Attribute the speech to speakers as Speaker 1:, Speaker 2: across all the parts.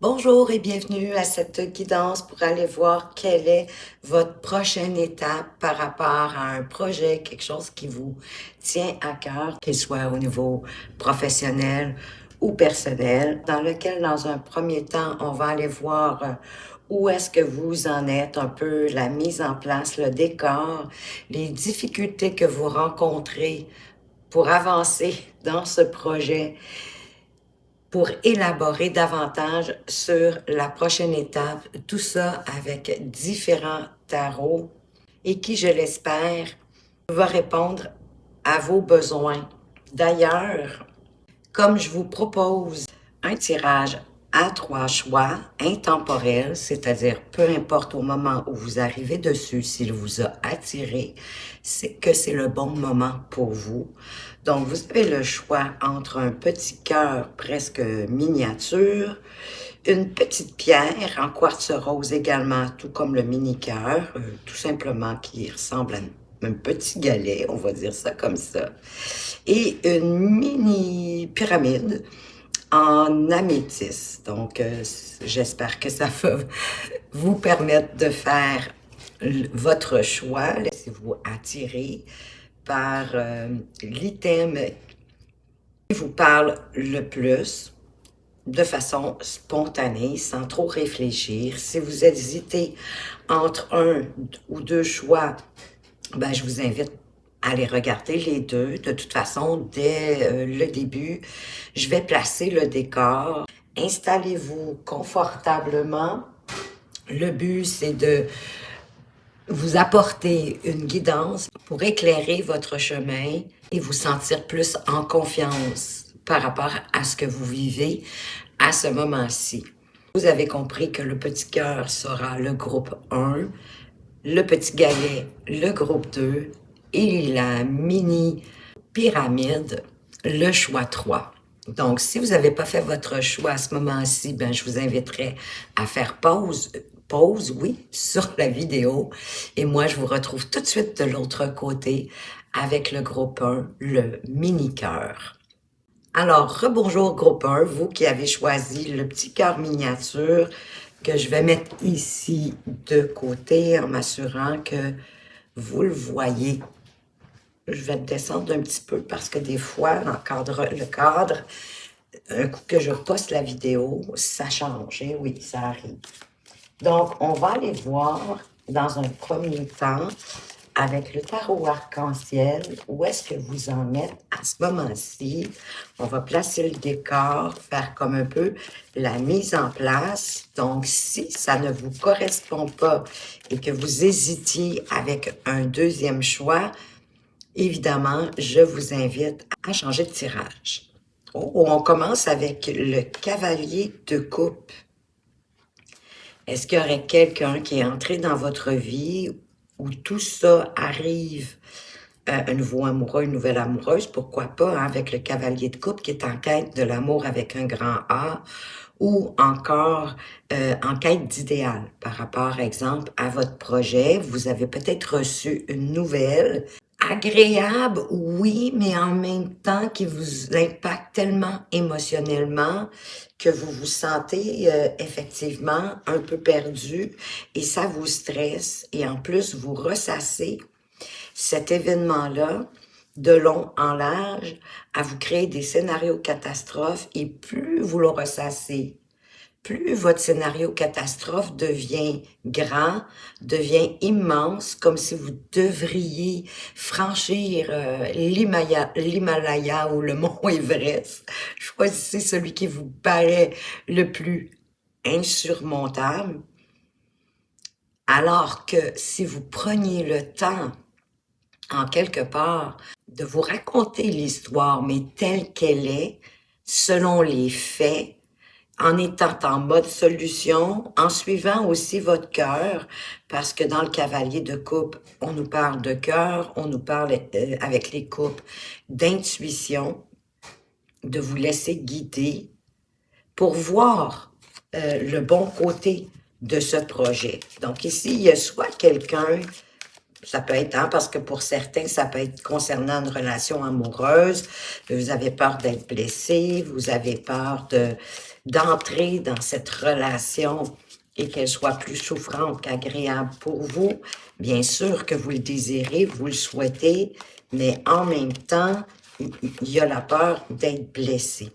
Speaker 1: Bonjour et bienvenue à cette guidance pour aller voir quelle est votre prochaine étape par rapport à un projet, quelque chose qui vous tient à cœur, qu'il soit au niveau professionnel ou personnel, dans lequel, dans un premier temps, on va aller voir où est-ce que vous en êtes, un peu la mise en place, le décor, les difficultés que vous rencontrez pour avancer dans ce projet, pour élaborer davantage sur la prochaine étape, tout ça avec différents tarots et qui, je l'espère, va répondre à vos besoins. D'ailleurs, comme je vous propose un tirage à 3 choix intemporel, c'est-à-dire peu importe au moment où vous arrivez dessus, s'il vous a attiré, c'est que c'est le bon moment pour vous. Donc, vous avez le choix entre un petit cœur presque miniature, une petite pierre en quartz rose également, tout comme le mini-cœur, tout simplement qui ressemble à un petit galet, on va dire ça comme ça, et une mini pyramide en améthyste. Donc, j'espère que ça va vous permettre de faire votre choix. Laissez-vous attirer par l'item qui vous parle le plus de façon spontanée, sans trop réfléchir. Si vous hésitez entre un ou deux choix, ben, je vous invite à aller regarder les deux. De toute façon, dès le début, je vais placer le décor. Installez-vous confortablement. Le but, c'est de vous apporter une guidance pour éclairer votre chemin et vous sentir plus en confiance par rapport à ce que vous vivez à ce moment-ci. Vous avez compris que le petit cœur sera le groupe 1, le petit galet, le groupe 2 et la mini pyramide, le choix 3. Donc, si vous n'avez pas fait votre choix à ce moment-ci, ben, je vous inviterai à faire pause, oui, sur la vidéo. Et moi, je vous retrouve tout de suite de l'autre côté avec le groupe 1, le mini-cœur. Alors, rebonjour groupe 1, vous qui avez choisi le petit cœur miniature que je vais mettre ici de côté en m'assurant que vous le voyez. Je vais le descendre un petit peu parce que des fois, le cadre, un coup que je poste la vidéo, ça change. Et oui, ça arrive. Donc, on va aller voir dans un premier temps avec le tarot arc-en-ciel, où est-ce que vous en êtes à ce moment-ci? On va placer le décor, faire comme un peu la mise en place. Donc, si ça ne vous correspond pas et que vous hésitiez avec un deuxième choix, évidemment, je vous invite à changer de tirage. Oh, on commence avec le cavalier de coupe. Est-ce qu'il y aurait quelqu'un qui est entré dans votre vie où tout ça arrive, un nouveau amoureux, une nouvelle amoureuse, pourquoi pas, hein, avec le cavalier de coupe qui est en quête de l'amour avec un grand A, ou encore en quête d'idéal par rapport, exemple, à votre projet. Vous avez peut-être reçu une nouvelle agréable, oui, mais en même temps qui vous impacte tellement émotionnellement que vous vous sentez effectivement un peu perdu et ça vous stresse et en plus vous ressassez cet événement-là de long en large à vous créer des scénarios catastrophes et plus vous le ressassez, plus votre scénario catastrophe devient grand, devient immense, comme si vous devriez franchir l'Himalaya ou le mont Everest. Choisissez celui qui vous paraît le plus insurmontable. Alors que si vous preniez le temps, en quelque part, de vous raconter l'histoire, mais telle qu'elle est, selon les faits, en étant en mode solution, en suivant aussi votre cœur, parce que dans le cavalier de coupe, on nous parle de cœur, on nous parle avec les coupes d'intuition, de vous laisser guider pour voir le bon côté de ce projet. Donc ici, il y a soit quelqu'un, ça peut être, hein, parce que pour certains, ça peut être concernant une relation amoureuse, vous avez peur d'être blessé, vous avez peur d'entrer dans cette relation et qu'elle soit plus souffrante qu'agréable pour vous. Bien sûr que vous le désirez, vous le souhaitez, mais en même temps, il y a la peur d'être blessé.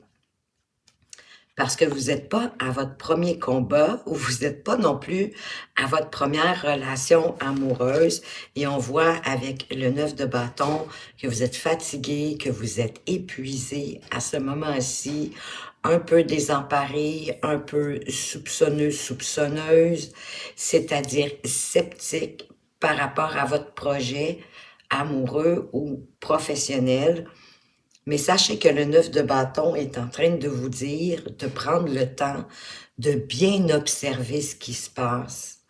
Speaker 1: Parce que vous n'êtes pas à votre premier combat ou vous n'êtes pas non plus à votre première relation amoureuse. Et on voit avec le 9 de bâton que vous êtes fatigué, que vous êtes épuisé à ce moment-ci, un peu désemparé, un peu soupçonneux, soupçonneuse, c'est-à-dire sceptique par rapport à votre projet amoureux ou professionnel. Mais sachez que le 9 de bâton est en train de vous dire de prendre le temps de bien observer ce qui se passe.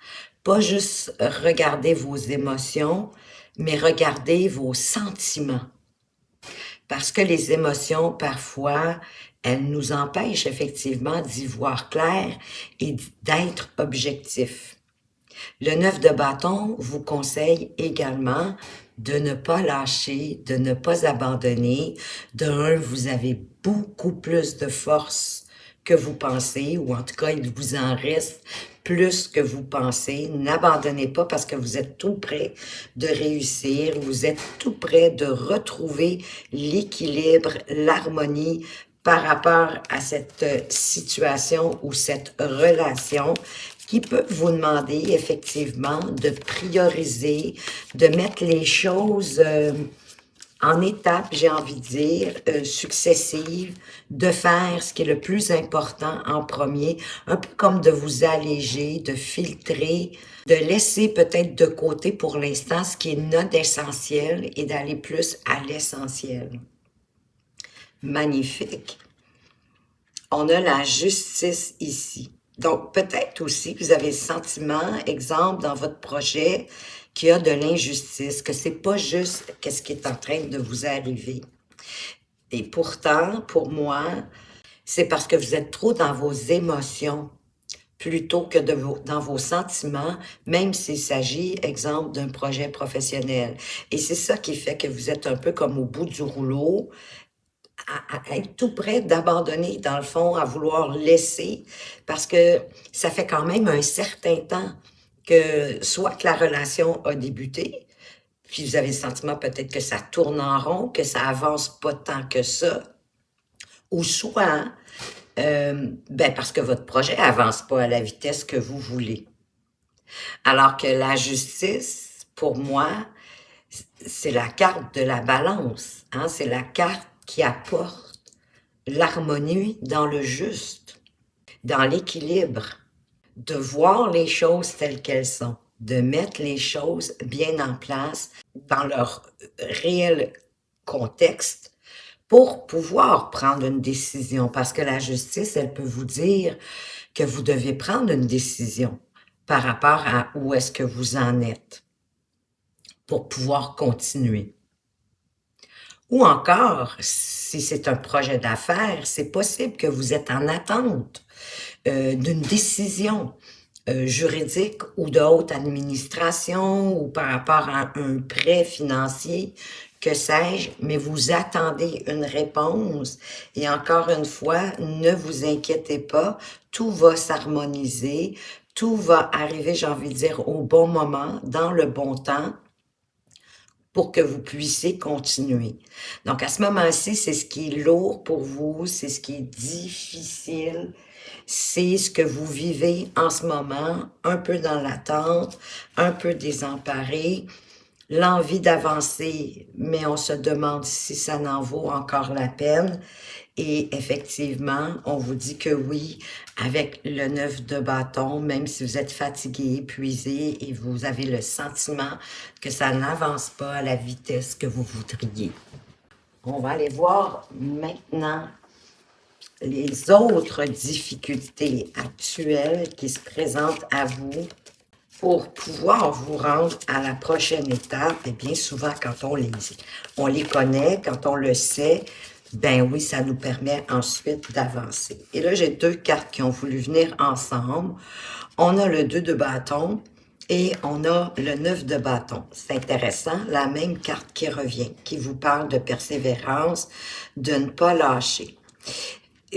Speaker 1: Pas juste regarder vos émotions, mais regarder vos sentiments. Parce que les émotions, parfois, elles nous empêchent effectivement d'y voir clair et d'être objectif. Le 9 de bâton vous conseille également de ne pas lâcher, de ne pas abandonner. Vous avez beaucoup plus de force que vous pensez, ou en tout cas, il vous en reste plus que vous pensez. N'abandonnez pas parce que vous êtes tout près de réussir, vous êtes tout près de retrouver l'équilibre, l'harmonie par rapport à cette situation ou cette relation qui peut vous demander effectivement de prioriser, de mettre les choses en étapes, j'ai envie de dire, successives, de faire ce qui est le plus important en premier, un peu comme de vous alléger, de filtrer, de laisser peut-être de côté pour l'instant ce qui est non essentiel et d'aller plus à l'essentiel. Magnifique. On a la justice ici. Donc, peut-être aussi que vous avez le sentiment, exemple, dans votre projet, qu'il y a de l'injustice, que c'est pas juste qu'est-ce qui est en train de vous arriver. Et pourtant, pour moi, c'est parce que vous êtes trop dans vos émotions plutôt que dans vos sentiments, même s'il s'agit, exemple, d'un projet professionnel. Et c'est ça qui fait que vous êtes un peu comme au bout du rouleau, à être tout près d'abandonner, dans le fond, à vouloir laisser, parce que ça fait quand même un certain temps que soit que la relation a débuté, puis vous avez le sentiment peut-être que ça tourne en rond, que ça avance pas tant que ça, ou soit parce que votre projet avance pas à la vitesse que vous voulez. Alors que la justice, pour moi, c'est la carte de la balance, hein? C'est la carte qui apporte l'harmonie dans le juste, dans l'équilibre, de voir les choses telles qu'elles sont, de mettre les choses bien en place dans leur réel contexte pour pouvoir prendre une décision. Parce que la justice, elle peut vous dire que vous devez prendre une décision par rapport à où est-ce que vous en êtes pour pouvoir continuer. Ou encore, si c'est un projet d'affaires, c'est possible que vous êtes en attente d'une décision juridique ou de haute administration ou par rapport à un prêt financier, que sais-je, mais vous attendez une réponse. Et encore une fois, ne vous inquiétez pas, tout va s'harmoniser, tout va arriver, j'ai envie de dire, au bon moment, dans le bon temps, pour que vous puissiez continuer. Donc, à ce moment-ci, c'est ce qui est lourd pour vous, c'est ce qui est difficile, c'est ce que vous vivez en ce moment, un peu dans l'attente, un peu désemparé, l'envie d'avancer, mais on se demande si ça n'en vaut encore la peine. Et effectivement, on vous dit que oui, avec le 9 de bâton, même si vous êtes fatigué, épuisé et vous avez le sentiment que ça n'avance pas à la vitesse que vous voudriez. On va aller voir maintenant les autres difficultés actuelles qui se présentent à vous pour pouvoir vous rendre à la prochaine étape. Et bien souvent, quand on les connaît, quand on le sait, ben oui, ça nous permet ensuite d'avancer. Et là, j'ai deux cartes qui ont voulu venir ensemble. On a le 2 de bâton et on a le 9 de bâton. C'est intéressant, la même carte qui revient, qui vous parle de persévérance, de ne pas lâcher.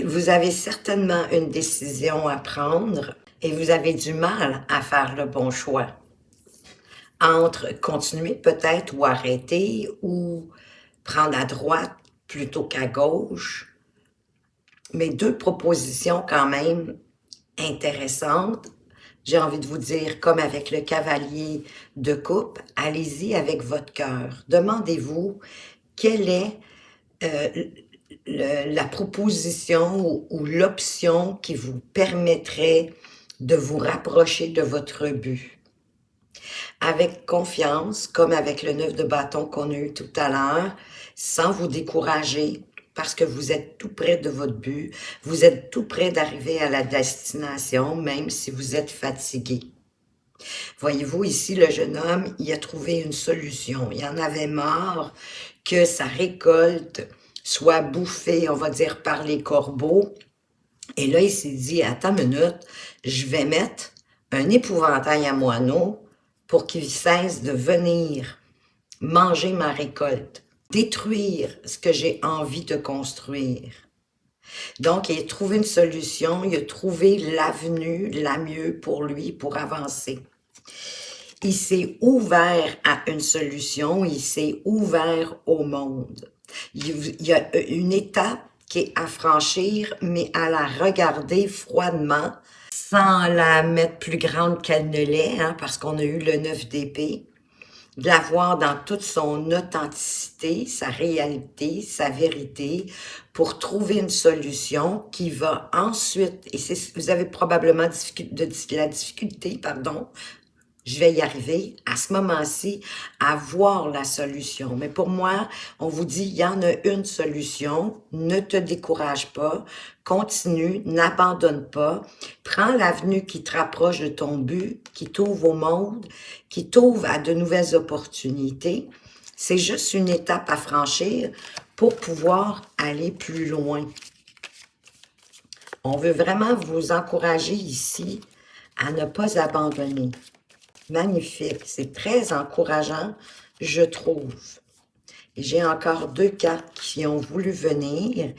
Speaker 1: Vous avez certainement une décision à prendre et vous avez du mal à faire le bon choix. Entre continuer peut-être ou arrêter ou prendre à droite plutôt qu'à gauche. Mais deux propositions quand même intéressantes. J'ai envie de vous dire, comme avec le cavalier de coupe, allez-y avec votre cœur. Demandez-vous quelle est la proposition ou l'option qui vous permettrait de vous rapprocher de votre but. Avec confiance, comme avec le 9 de bâton qu'on a eu tout à l'heure, sans vous décourager, parce que vous êtes tout près de votre but, vous êtes tout près d'arriver à la destination, même si vous êtes fatigué. Voyez-vous, ici, le jeune homme, il a trouvé une solution. Il en avait marre que sa récolte soit bouffée, on va dire, par les corbeaux. Et là, il s'est dit, attends une minute, je vais mettre un épouvantail à moineaux pour qu'il cesse de venir manger ma récolte, détruire ce que j'ai envie de construire. Donc, il a trouvé une solution, il a trouvé l'avenue la mieux pour lui, pour avancer. Il s'est ouvert à une solution, il s'est ouvert au monde. Il y a une étape qui est à franchir, mais à la regarder froidement, sans la mettre plus grande qu'elle ne l'est, hein, parce qu'on a eu le 9 d'épée, de la voir dans toute son authenticité, sa réalité, sa vérité, pour trouver une solution qui va ensuite, et vous avez probablement la difficulté, je vais y arriver, à ce moment-ci, à voir la solution. Mais pour moi, on vous dit, il y en a une solution, ne te décourage pas, continue, n'abandonne pas, prends l'avenue qui te rapproche de ton but, qui t'ouvre au monde, qui t'ouvre à de nouvelles opportunités. C'est juste une étape à franchir pour pouvoir aller plus loin. On veut vraiment vous encourager ici à ne pas abandonner. Magnifique, c'est très encourageant, je trouve. Et j'ai encore deux cartes qui ont voulu venir.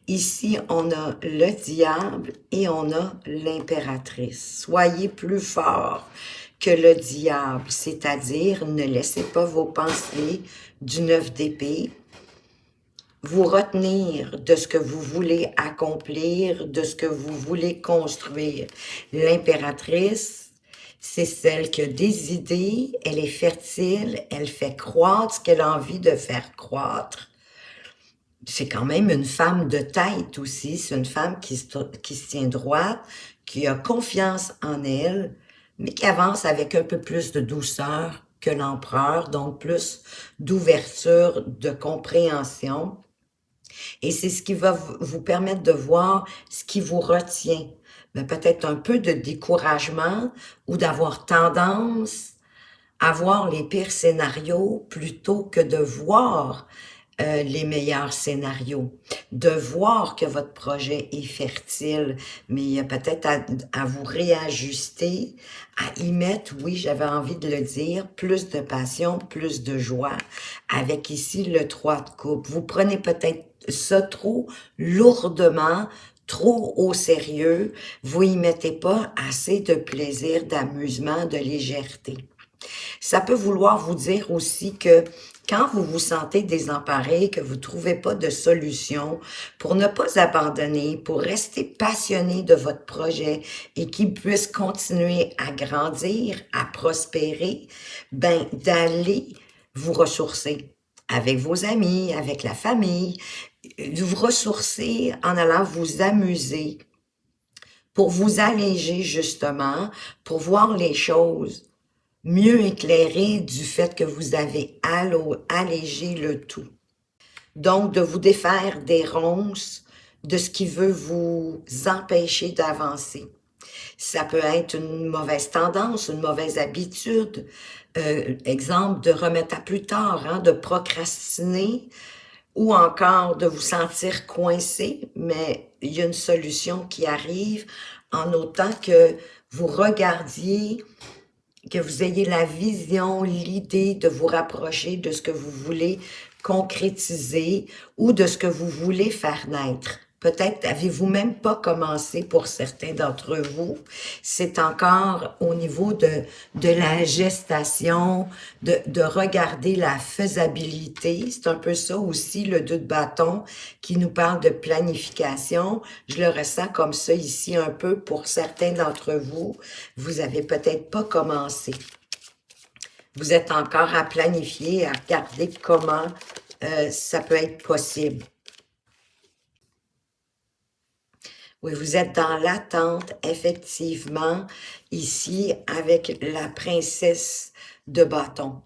Speaker 1: Ici, on a le diable et on a l'impératrice. Soyez plus fort que le diable, c'est-à-dire ne laissez pas vos pensées du 9 d'épée vous retenir de ce que vous voulez accomplir, de ce que vous voulez construire. L'impératrice, c'est celle qui a des idées, elle est fertile, elle fait croître ce qu'elle a envie de faire croître. C'est quand même une femme de tête aussi, c'est une femme qui se tient droite, qui a confiance en elle, mais qui avance avec un peu plus de douceur que l'empereur, donc plus d'ouverture, de compréhension. Et c'est ce qui va vous permettre de voir ce qui vous retient. Mais peut-être un peu de découragement ou d'avoir tendance à voir les pires scénarios plutôt que de voir les meilleurs scénarios, de voir que votre projet est fertile, mais il y a peut-être à vous réajuster, à y mettre, oui, j'avais envie de le dire, plus de passion, plus de joie, avec ici le 3 de coupe. Vous prenez peut-être ça trop lourdement, trop au sérieux, vous y mettez pas assez de plaisir, d'amusement, de légèreté. Ça peut vouloir vous dire aussi que quand vous vous sentez désemparé, que vous ne trouvez pas de solution, pour ne pas abandonner, pour rester passionné de votre projet et qu'il puisse continuer à grandir, à prospérer, ben d'aller vous ressourcer avec vos amis, avec la famille, vous ressourcer en allant vous amuser pour vous alléger justement, pour voir les choses mieux éclairé du fait que vous avez allégé le tout. Donc, de vous défaire des ronces, de ce qui veut vous empêcher d'avancer. Ça peut être une mauvaise tendance, une mauvaise habitude, exemple, de remettre à plus tard, hein, de procrastiner, ou encore de vous sentir coincé, mais il y a une solution qui arrive en autant que vous regardiez, que vous ayez la vision, l'idée de vous rapprocher de ce que vous voulez concrétiser ou de ce que vous voulez faire naître. Peut-être avez-vous même pas commencé pour certains d'entre vous. C'est encore au niveau de la gestation, de regarder la faisabilité. C'est un peu ça aussi, le 2 de bâton, qui nous parle de planification. Je le ressens comme ça ici un peu pour certains d'entre vous. Vous avez peut-être pas commencé. Vous êtes encore à planifier, à regarder comment ça peut être possible. Oui, vous êtes dans l'attente, effectivement, ici, avec la princesse de bâton.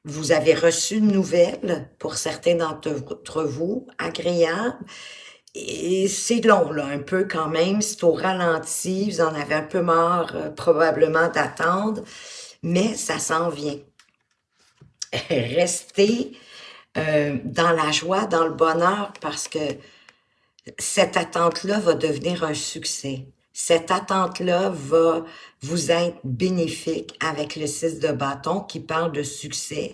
Speaker 1: Vous avez reçu une nouvelle, pour certains d'entre vous, agréable, et c'est long, là, un peu quand même, c'est au ralenti, vous en avez un peu marre, probablement, d'attendre, mais ça s'en vient. Restez dans la joie, dans le bonheur, parce que cette attente-là va devenir un succès. Cette attente-là va vous être bénéfique avec le 6 de bâton qui parle de succès,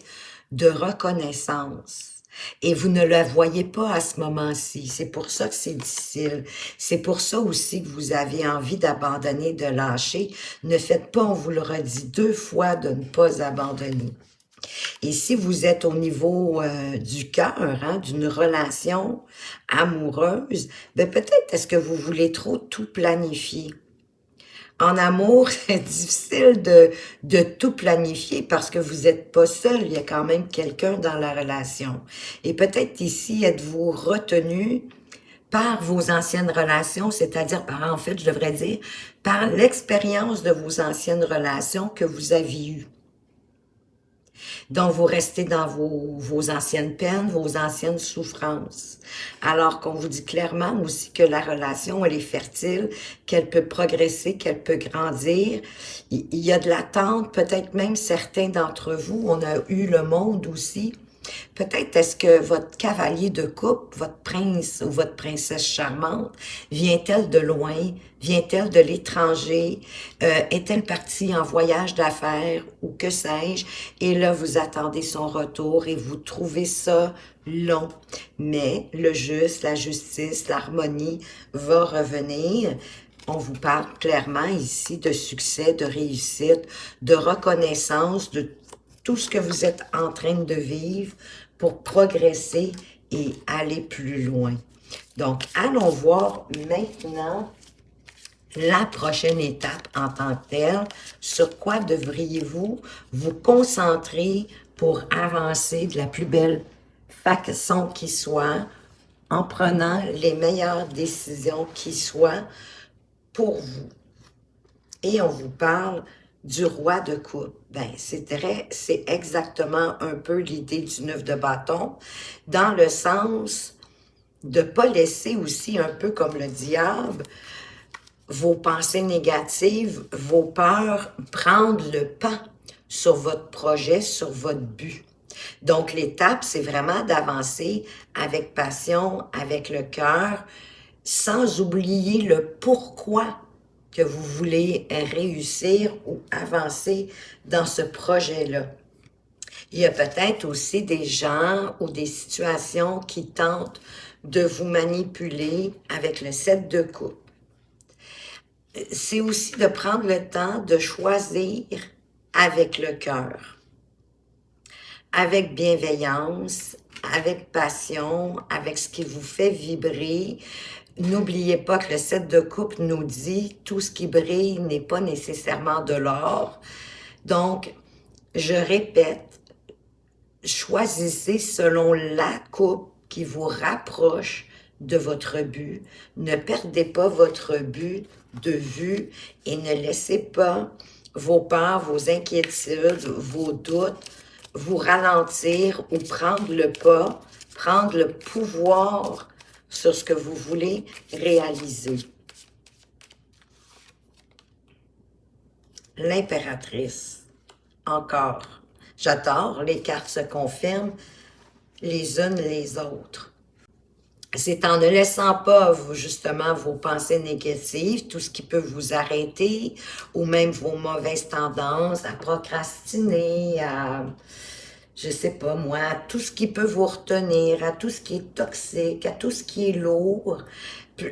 Speaker 1: de reconnaissance. Et vous ne la voyez pas à ce moment-ci. C'est pour ça que c'est difficile. C'est pour ça aussi que vous avez envie d'abandonner, de lâcher. Ne faites pas, on vous le redit 2 fois, de ne pas abandonner. Et si vous êtes au niveau du cœur, hein, d'une relation amoureuse, ben peut-être est-ce que vous voulez trop tout planifier. En amour, c'est difficile de tout planifier parce que vous n'êtes pas seul, il y a quand même quelqu'un dans la relation. Et peut-être ici, êtes-vous retenu par vos anciennes relations, c'est-à-dire en fait, je devrais dire, par l'expérience de vos anciennes relations que vous aviez eues. Donc, vous restez dans vos anciennes peines, vos anciennes souffrances. Alors qu'on vous dit clairement aussi que la relation, elle est fertile, qu'elle peut progresser, qu'elle peut grandir. Il y a de l'attente, peut-être même certains d'entre vous, on a eu le monde aussi. Peut-être est-ce que votre cavalier de coupe, votre prince ou votre princesse charmante, vient-elle de loin? Vient-elle de l'étranger? Est-elle partie en voyage d'affaires ou que sais-je? Et là, vous attendez son retour et vous trouvez ça long. Mais le juste, la justice, l'harmonie va revenir. On vous parle clairement ici de succès, de réussite, de reconnaissance, de tout ce que vous êtes en train de vivre pour progresser et aller plus loin. Donc, allons voir maintenant la prochaine étape en tant que telle. Sur quoi devriez-vous vous concentrer pour avancer de la plus belle façon qui soit, en prenant les meilleures décisions qui soient pour vous. Et on vous parle du roi de coupe. Ben, c'est exactement un peu l'idée du 9 de bâton, dans le sens de ne pas laisser aussi un peu comme le diable, vos pensées négatives, vos peurs prendre le pas sur votre projet, sur votre but. Donc, l'étape, c'est vraiment d'avancer avec passion, avec le cœur, sans oublier le pourquoi que vous voulez réussir ou avancer dans ce projet-là. Il y a peut-être aussi des gens ou des situations qui tentent de vous manipuler avec le 7 de coupe. C'est aussi de prendre le temps de choisir avec le cœur, avec bienveillance, avec passion, avec ce qui vous fait vibrer. N'oubliez pas que le 7 de coupe nous dit tout ce qui brille n'est pas nécessairement de l'or. Donc, je répète, choisissez selon la coupe qui vous rapproche de votre but. Ne perdez pas votre but de vue et ne laissez pas vos peurs, vos inquiétudes, vos doutes vous ralentir ou prendre le pas, prendre le pouvoir sur ce que vous voulez réaliser. L'impératrice, encore. J'adore, les cartes se confirment les unes les autres. C'est en ne laissant pas, justement, vos pensées négatives, tout ce qui peut vous arrêter, ou même vos mauvaises tendances à procrastiner, à je sais pas moi, à tout ce qui peut vous retenir, à tout ce qui est toxique, à tout ce qui est lourd.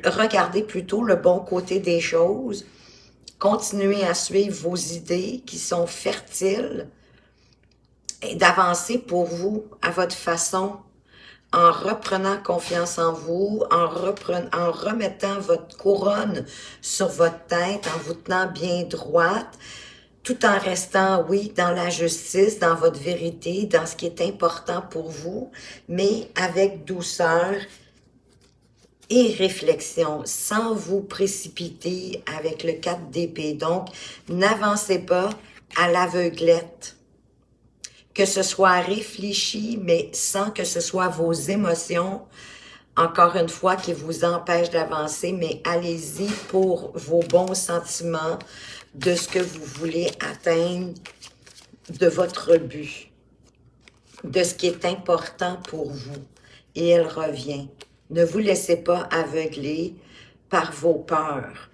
Speaker 1: Regardez plutôt le bon côté des choses. Continuez à suivre vos idées qui sont fertiles et d'avancer pour vous à votre façon, en reprenant confiance en vous, en remettant votre couronne sur votre tête, en vous tenant bien droite, tout en restant, oui, dans la justice, dans votre vérité, dans ce qui est important pour vous, mais avec douceur et réflexion, sans vous précipiter avec le 4 d'épée. Donc, n'avancez pas à l'aveuglette. Que ce soit réfléchi, mais sans que ce soit vos émotions, encore une fois, qui vous empêchent d'avancer, mais allez-y pour vos bons sentiments de ce que vous voulez atteindre, de votre but, de ce qui est important pour vous. Et elle revient. Ne vous laissez pas aveugler par vos peurs.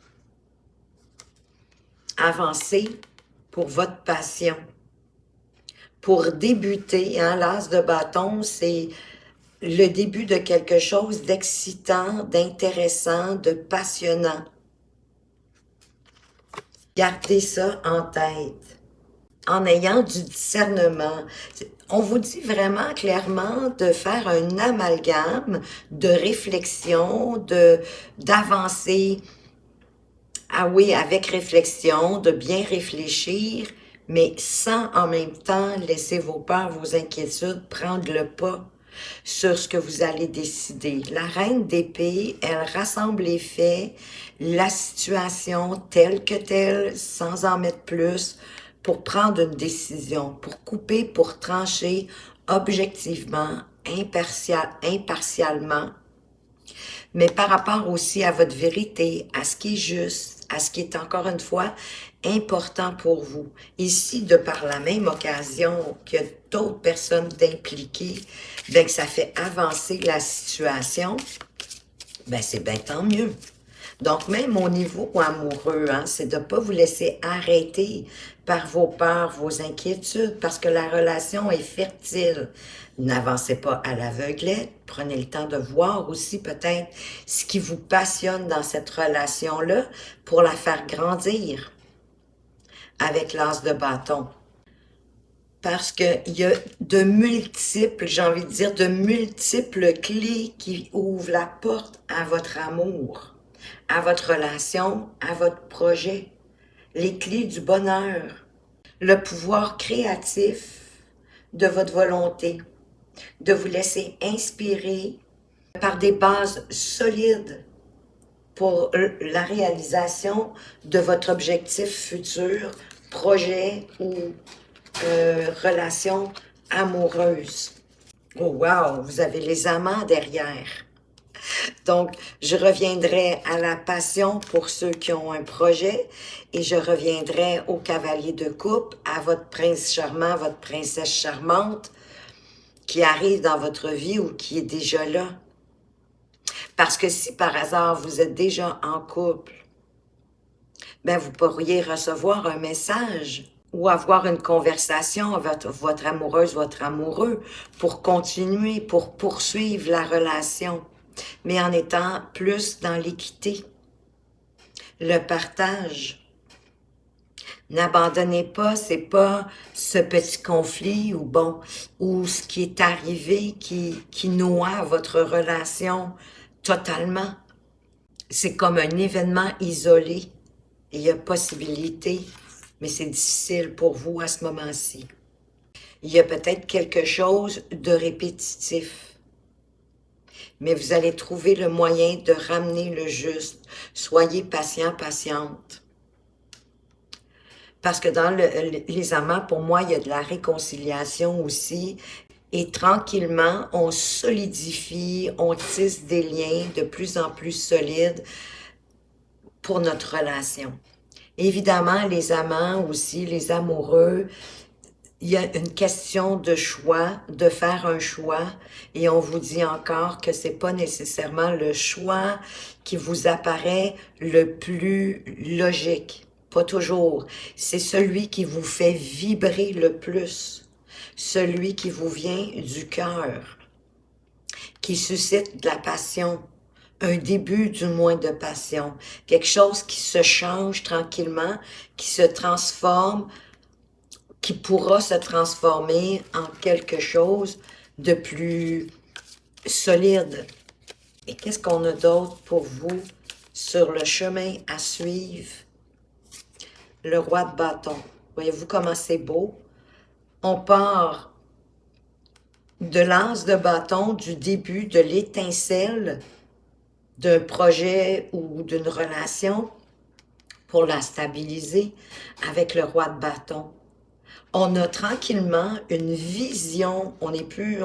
Speaker 1: Avancez pour votre passion. Pour débuter, hein, l'as de bâton, c'est le début de quelque chose d'excitant, d'intéressant, de passionnant. Gardez ça en tête, en ayant du discernement. On vous dit vraiment clairement de faire un amalgame de réflexion, d'avancer, ah oui, avec réflexion, de bien réfléchir, mais sans en même temps laisser vos peurs, vos inquiétudes prendre le pas sur ce que vous allez décider. La reine d'épée, elle rassemble les faits, la situation telle que telle, sans en mettre plus, pour prendre une décision, pour couper, pour trancher objectivement, impartialement, mais par rapport aussi à votre vérité, à ce qui est juste, à ce qui est encore une fois important pour vous. Ici, de par la même occasion qu'il y a d'autres personnes impliquées, bien que ça fait avancer la situation, ben c'est bien tant mieux. Donc, même au niveau amoureux, hein, c'est de ne pas vous laisser arrêter par vos peurs, vos inquiétudes, parce que la relation est fertile. N'avancez pas à l'aveuglette. Prenez le temps de voir aussi peut-être ce qui vous passionne dans cette relation-là pour la faire grandir avec l'as de bâton. Parce qu'il y a de multiples, j'ai envie de dire, de multiples clés qui ouvrent la porte à votre amour, à votre relation, à votre projet. Les clés du bonheur, le pouvoir créatif de votre volonté, de vous laisser inspirer par des bases solides pour la réalisation de votre objectif futur, projet ou relation amoureuse. Oh wow, vous avez les amants derrière. Donc, je reviendrai à la passion pour ceux qui ont un projet et je reviendrai au cavalier de coupe, à votre prince charmant, votre princesse charmante qui arrive dans votre vie ou qui est déjà là. Parce que si par hasard vous êtes déjà en couple, ben vous pourriez recevoir un message ou avoir une conversation avec votre amoureuse, votre amoureux pour continuer, pour poursuivre la relation, mais en étant plus dans l'équité, le partage. N'abandonnez pas, c'est pas ce petit conflit ou bon, ou ce qui est arrivé qui noie votre relation totalement. C'est comme un événement isolé. Il y a possibilité, mais c'est difficile pour vous à ce moment-ci. Il y a peut-être quelque chose de répétitif, mais vous allez trouver le moyen de ramener le juste. Soyez patient, patiente. Parce que dans les amants, pour moi, il y a de la réconciliation aussi. Et tranquillement, on solidifie, on tisse des liens de plus en plus solides pour notre relation. Évidemment, les amants aussi, les amoureux, il y a une question de choix, de faire un choix, et on vous dit encore que c'est pas nécessairement le choix qui vous apparaît le plus logique. Pas toujours. C'est celui qui vous fait vibrer le plus. celui qui vous vient du cœur, qui suscite de la passion, un début du moins de passion, quelque chose qui se change tranquillement, qui se transforme, qui pourra se transformer en quelque chose de plus solide. Et qu'est-ce qu'on a d'autre pour vous sur le chemin à suivre? Le roi de bâton. Voyez-vous comment c'est beau? On part de l'anse de bâton, du début, de l'étincelle d'un projet ou d'une relation pour la stabiliser avec le roi de bâton. On a tranquillement une vision, on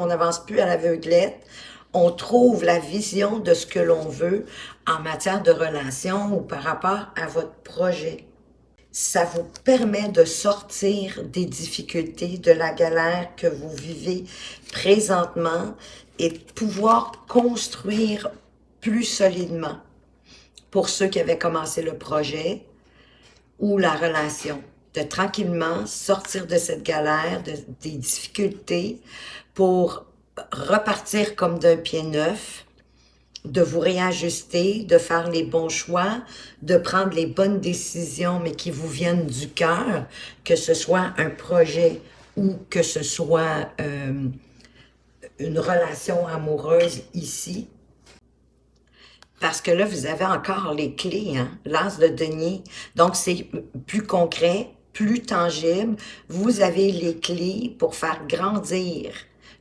Speaker 1: n'avance plus à l'aveuglette, on trouve la vision de ce que l'on veut en matière de relation ou par rapport à votre projet. Ça vous permet de sortir des difficultés, de la galère que vous vivez présentement et de pouvoir construire plus solidement pour ceux qui avaient commencé le projet ou la relation. De tranquillement sortir de cette galère, des difficultés pour repartir comme d'un pied neuf, de vous réajuster, de faire les bons choix, de prendre les bonnes décisions, mais qui vous viennent du cœur, que ce soit un projet ou que ce soit une relation amoureuse ici. Parce que là, vous avez encore les clés, hein? L'as de denier. Donc, c'est plus concret, plus tangible. Vous avez les clés pour faire grandir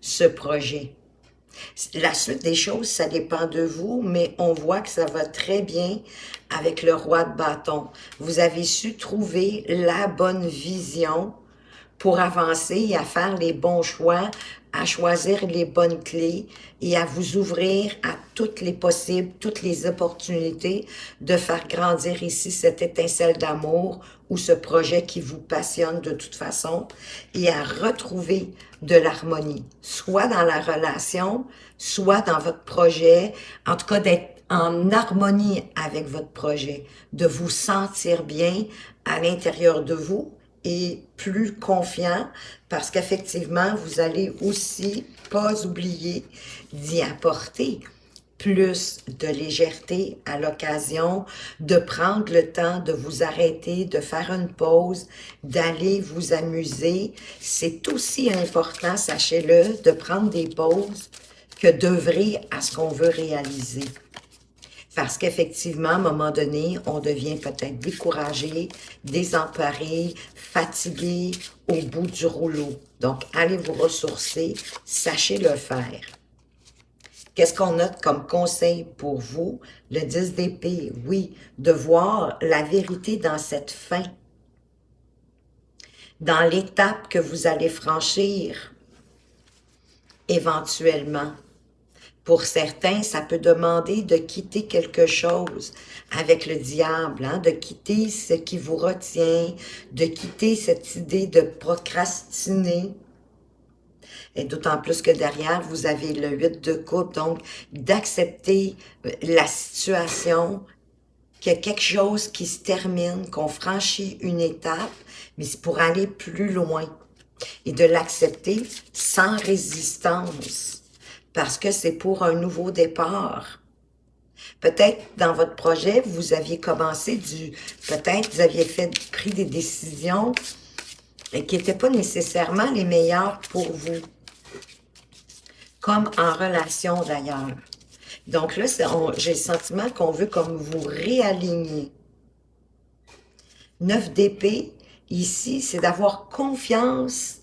Speaker 1: ce projet. La suite des choses, ça dépend de vous, mais on voit que ça va très bien avec le roi de bâton. Vous avez su trouver la bonne vision pour avancer et à faire les bons choix, à choisir les bonnes clés et à vous ouvrir à toutes les possibles, toutes les opportunités de faire grandir ici cette étincelle d'amour ou ce projet qui vous passionne de toute façon et à retrouver de l'harmonie, soit dans la relation, soit dans votre projet, en tout cas d'être en harmonie avec votre projet, de vous sentir bien à l'intérieur de vous et plus confiant parce qu'effectivement, vous allez aussi pas oublier d'y apporter plus de légèreté à l'occasion, de prendre le temps de vous arrêter, de faire une pause, d'aller vous amuser. C'est aussi important, sachez-le, de prendre des pauses que d'œuvrer à ce qu'on veut réaliser. Parce qu'effectivement, à un moment donné, on devient peut-être découragé, désemparé, fatigué au bout du rouleau. Donc, allez vous ressourcer, sachez le faire. Qu'est-ce qu'on a comme conseil pour vous? Le 10 d'épée, oui, de voir la vérité dans cette fin, dans l'étape que vous allez franchir éventuellement. Pour certains, ça peut demander de quitter quelque chose avec le diable, hein, de quitter ce qui vous retient, de quitter cette idée de procrastiner. Et d'autant plus que derrière, vous avez le 8 de coupe, donc d'accepter la situation, qu'il y a quelque chose qui se termine, qu'on franchit une étape, mais c'est pour aller plus loin. Et de l'accepter sans résistance, parce que c'est pour un nouveau départ. Peut-être dans votre projet, vous aviez commencé peut-être vous aviez pris des décisions qui n'étaient pas nécessairement les meilleures pour vous. Comme en relation d'ailleurs. Donc là, j'ai le sentiment qu'on veut comme vous réaligner. 9 d'épée, ici, c'est d'avoir confiance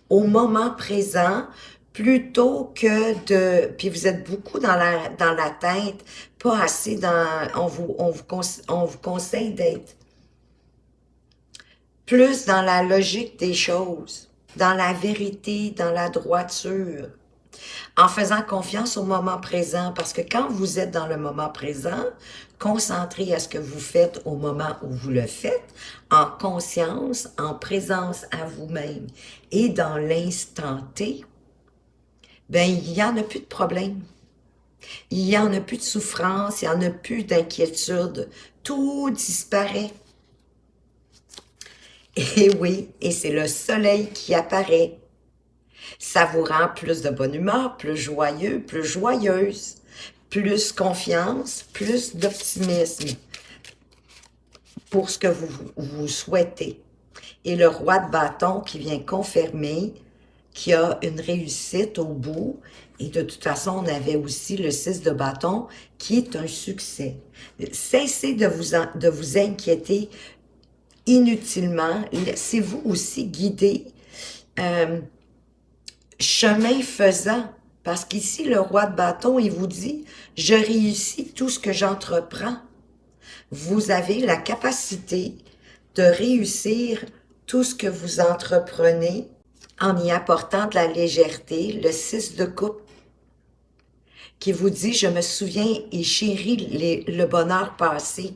Speaker 1: au moment présent plutôt que de... Puis vous êtes beaucoup dans la tête, pas assez dans... On vous conseille d'être plus dans la logique des choses, dans la vérité, dans la droiture, en faisant confiance au moment présent, parce que quand vous êtes dans le moment présent, concentré à ce que vous faites au moment où vous le faites, en conscience, en présence à vous-même et dans l'instant T, ben il n'y en a plus de problème. Il n'y en a plus de souffrance, il n'y en a plus d'inquiétude. Tout disparaît. Et oui, et c'est le soleil qui apparaît. Ça vous rend plus de bonne humeur, plus joyeux, plus joyeuse, plus confiance, plus d'optimisme pour ce que vous souhaitez. Et le roi de bâton qui vient confirmer qu'il y a une réussite au bout. Et de toute façon, on avait aussi le 6 de bâton qui est un succès. Cessez de vous inquiéter inutilement. Laissez-vous aussi guider chemin faisant. Parce qu'ici, le roi de bâton, il vous dit, je réussis tout ce que j'entreprends. Vous avez la capacité de réussir tout ce que vous entreprenez en y apportant de la légèreté. Le 6 de coupe qui vous dit, je me souviens et chéris le bonheur passé.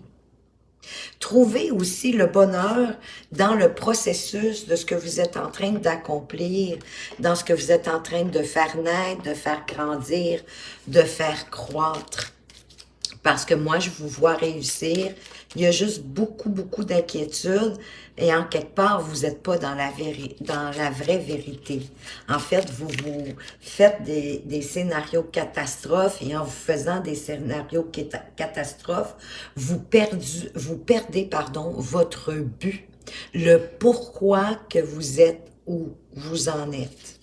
Speaker 1: Trouvez aussi le bonheur dans le processus de ce que vous êtes en train d'accomplir, dans ce que vous êtes en train de faire naître, de faire grandir, de faire croître. Parce que moi, je vous vois réussir. Il y a juste beaucoup d'inquiétudes et en quelque part, vous n'êtes pas dans la vraie vérité. En fait, vous faites des scénarios catastrophes et en vous faisant des scénarios catastrophes, vous perdez votre but, le pourquoi que vous êtes où vous en êtes.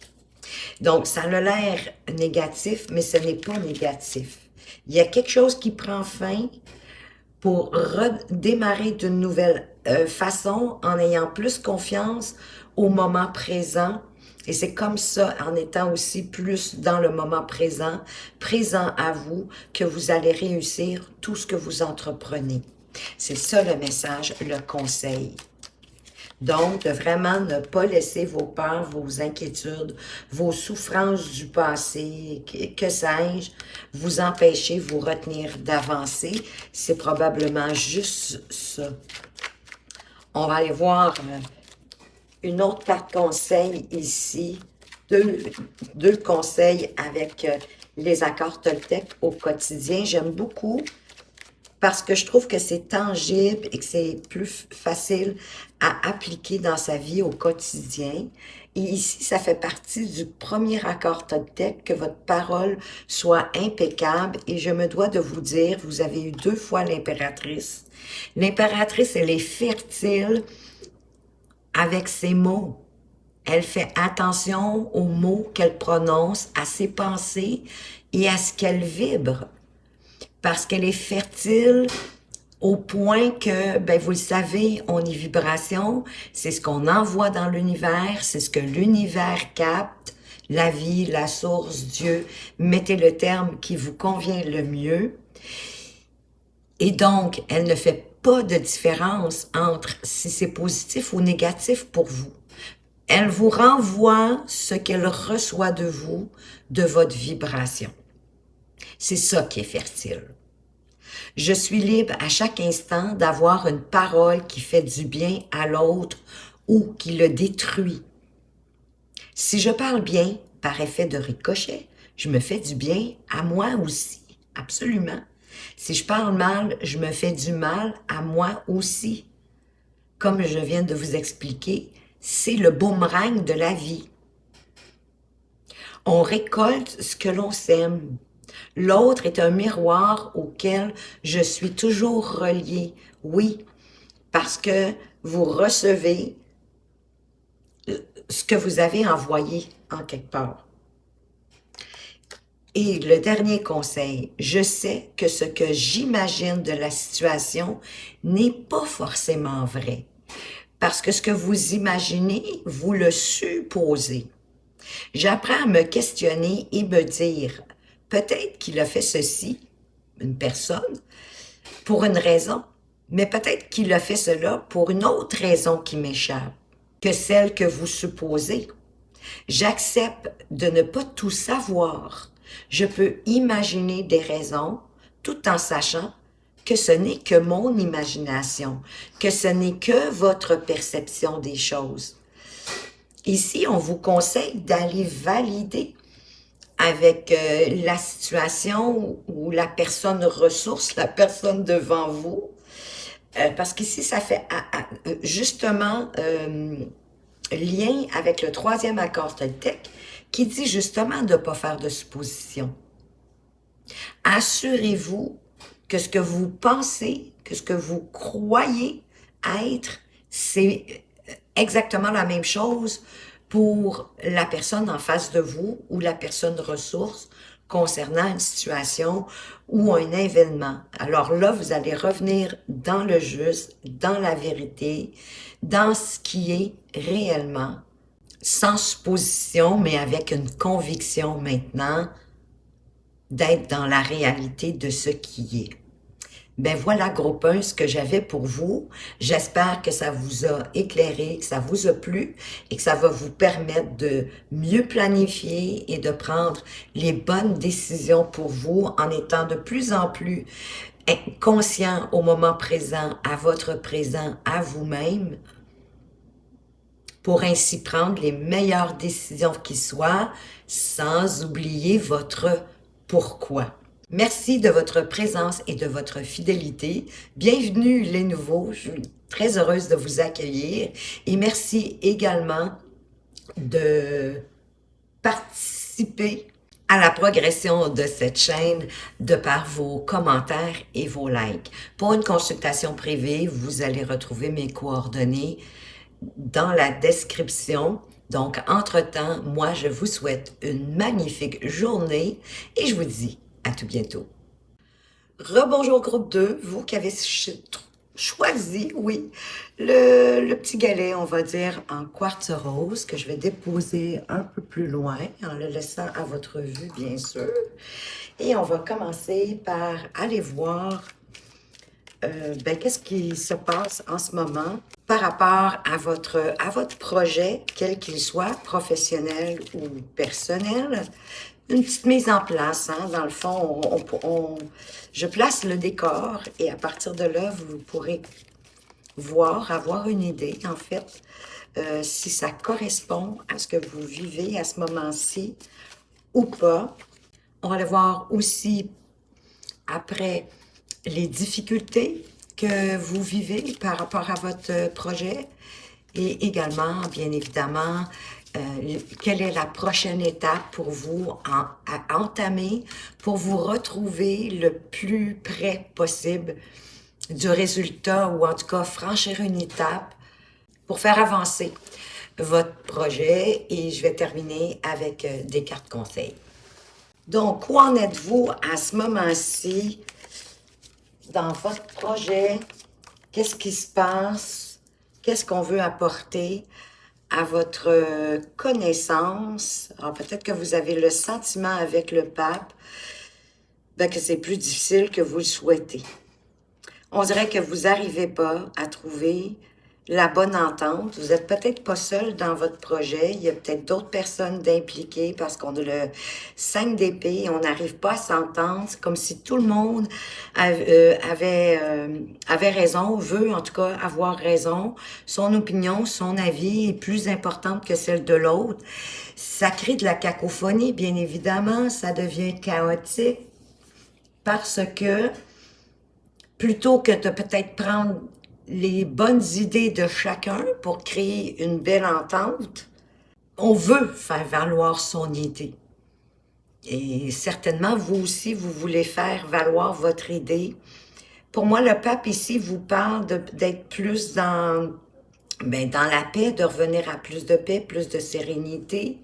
Speaker 1: Donc, ça a l'air négatif, mais ce n'est pas négatif. Il y a quelque chose qui prend fin pour redémarrer d'une nouvelle façon en ayant plus confiance au moment présent. Et c'est comme ça, en étant aussi plus dans le moment présent, présent à vous, que vous allez réussir tout ce que vous entreprenez. C'est ça le message, le conseil. Donc, de vraiment ne pas laisser vos peurs, vos inquiétudes, vos souffrances du passé, que sais-je, vous empêcher, vous retenir d'avancer. C'est probablement juste ça. On va aller voir une autre carte conseil ici. Deux conseils avec les accords Toltec au quotidien. J'aime beaucoup parce que je trouve que c'est tangible et que c'est plus facile à appliquer dans sa vie au quotidien. Et ici, ça fait partie du premier accord Toltec, que votre parole soit impeccable. Et je me dois de vous dire, vous avez eu 2 fois l'impératrice. L'impératrice, elle est fertile avec ses mots. Elle fait attention aux mots qu'elle prononce, à ses pensées et à ce qu'elle vibre. Parce qu'elle est fertile au point que, ben vous le savez, on est vibration, c'est ce qu'on envoie dans l'univers, c'est ce que l'univers capte, la vie, la source, Dieu, mettez le terme qui vous convient le mieux. Et donc, elle ne fait pas de différence entre si c'est positif ou négatif pour vous. Elle vous renvoie ce qu'elle reçoit de vous, de votre vibration. C'est ça qui est fertile. Je suis libre à chaque instant d'avoir une parole qui fait du bien à l'autre ou qui le détruit. Si je parle bien, par effet de ricochet, je me fais du bien à moi aussi, absolument. Si je parle mal, je me fais du mal à moi aussi. Comme je viens de vous expliquer, c'est le boomerang de la vie. On récolte ce que l'on sème. L'autre est un miroir auquel je suis toujours reliée. Oui, parce que vous recevez ce que vous avez envoyé en quelque part. Et le dernier conseil, je sais que ce que j'imagine de la situation n'est pas forcément vrai. Parce que ce que vous imaginez, vous le supposez. J'apprends à me questionner et me dire, peut-être qu'il a fait ceci, une personne, pour une raison, mais peut-être qu'il a fait cela pour une autre raison qui m'échappe que celle que vous supposez. J'accepte de ne pas tout savoir. Je peux imaginer des raisons tout en sachant que ce n'est que mon imagination, que ce n'est que votre perception des choses. Ici, on vous conseille d'aller valider avec la situation ou la personne ressource, la personne devant vous, parce qu'ici, ça fait justement lien avec le 3e accord Toltec qui dit justement de ne pas faire de suppositions. Assurez-vous que ce que vous pensez, que ce que vous croyez être, c'est exactement la même chose pour la personne en face de vous ou la personne ressource concernant une situation ou un événement. Alors là, vous allez revenir dans le juste, dans la vérité, dans ce qui est réellement, sans supposition, mais avec une conviction maintenant d'être dans la réalité de ce qui est. Ben voilà, groupe 1, ce que j'avais pour vous. J'espère que ça vous a éclairé, que ça vous a plu et que ça va vous permettre de mieux planifier et de prendre les bonnes décisions pour vous en étant de plus en plus conscient au moment présent, à votre présent, à vous-même, pour ainsi prendre les meilleures décisions qui soient, sans oublier votre pourquoi. Merci de votre présence et de votre fidélité. Bienvenue les nouveaux, je suis très heureuse de vous accueillir et merci également de participer à la progression de cette chaîne de par vos commentaires et vos likes. Pour une consultation privée, vous allez retrouver mes coordonnées dans la description. Donc, entre-temps, moi, je vous souhaite une magnifique journée et je vous dis à tout bientôt. Rebonjour groupe 2, vous qui avez choisi, oui, le petit galet, on va dire, en quartz rose, que je vais déposer un peu plus loin, en le laissant à votre vue, bien sûr. Et on va commencer par aller voir qu'est-ce qui se passe en ce moment par rapport à votre projet, quel qu'il soit, professionnel ou personnel. Une petite mise en place, hein? Dans le fond, je place le décor et à partir de là, vous pourrez voir, avoir une idée, en fait, si ça correspond à ce que vous vivez à ce moment-ci ou pas. On va le voir aussi après les difficultés que vous vivez par rapport à votre projet et également, bien évidemment, quelle est la prochaine étape pour vous à entamer pour vous retrouver le plus près possible du résultat ou en tout cas franchir une étape pour faire avancer votre projet et je vais terminer avec des cartes conseils. Donc, où en êtes-vous à ce moment-ci dans votre projet? Qu'est-ce qui se passe? Qu'est-ce qu'on veut apporter à votre connaissance? Alors, peut-être que vous avez le sentiment avec le pape que c'est plus difficile que vous le souhaitez. On dirait que vous n'arrivez pas à trouver la bonne entente. Vous n'êtes peut-être pas seul dans votre projet. Il y a peut-être d'autres personnes d'impliquer parce qu'on a le 5 d'épée et on n'arrive pas à s'entendre. C'est comme si tout le monde avait raison, veut en tout cas avoir raison. Son opinion, son avis est plus importante que celle de l'autre. Ça crée de la cacophonie, bien évidemment. Ça devient chaotique parce que plutôt que de peut-être prendre les bonnes idées de chacun pour créer une belle entente, on veut faire valoir son idée. Et certainement, vous aussi, vous voulez faire valoir votre idée. Pour moi, le pape ici vous parle d'être plus dans la paix, de revenir à plus de paix, plus de sérénité,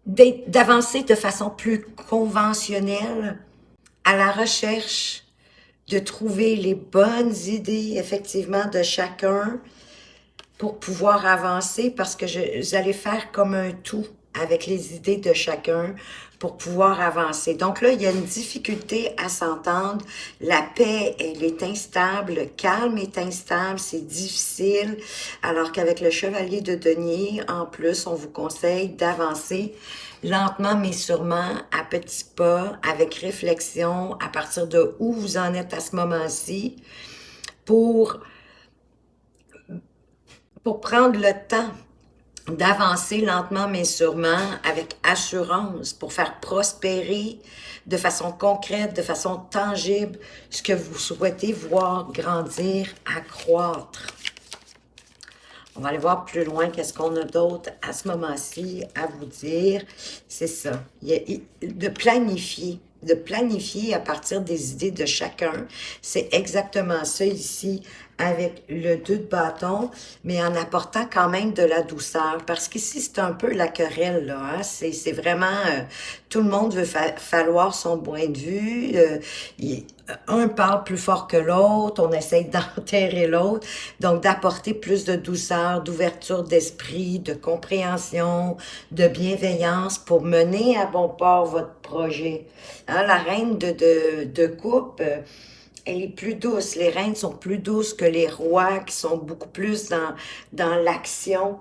Speaker 1: d'avancer de façon plus conventionnelle à la recherche de trouver les bonnes idées, effectivement, de chacun pour pouvoir avancer parce que vous allez faire comme un tout avec les idées de chacun pour pouvoir avancer. Donc là, il y a une difficulté à s'entendre. La paix, elle est instable. Le calme est instable. C'est difficile. Alors qu'avec le chevalier de denier, en plus, on vous conseille d'avancer lentement mais sûrement, à petits pas, avec réflexion, à partir de où vous en êtes à ce moment-ci, pour prendre le temps d'avancer lentement mais sûrement, avec assurance, pour faire prospérer de façon concrète, de façon tangible, ce que vous souhaitez voir grandir, accroître. On va aller voir plus loin qu'est-ce qu'on a d'autre à ce moment-ci à vous dire. C'est ça. De planifier à partir des idées de chacun. C'est exactement ça ici avec le 2 de bâton, mais en apportant quand même de la douceur. Parce qu'ici, c'est un peu la querelle, là. Hein? C'est vraiment... tout le monde veut falloir son point de vue. Un parle plus fort que l'autre. On essaye d'enterrer l'autre. Donc, d'apporter plus de douceur, d'ouverture d'esprit, de compréhension, de bienveillance pour mener à bon port votre projet. Hein, la reine de coupe, elle est plus douce. Les reines sont plus douces que les rois qui sont beaucoup plus dans l'action.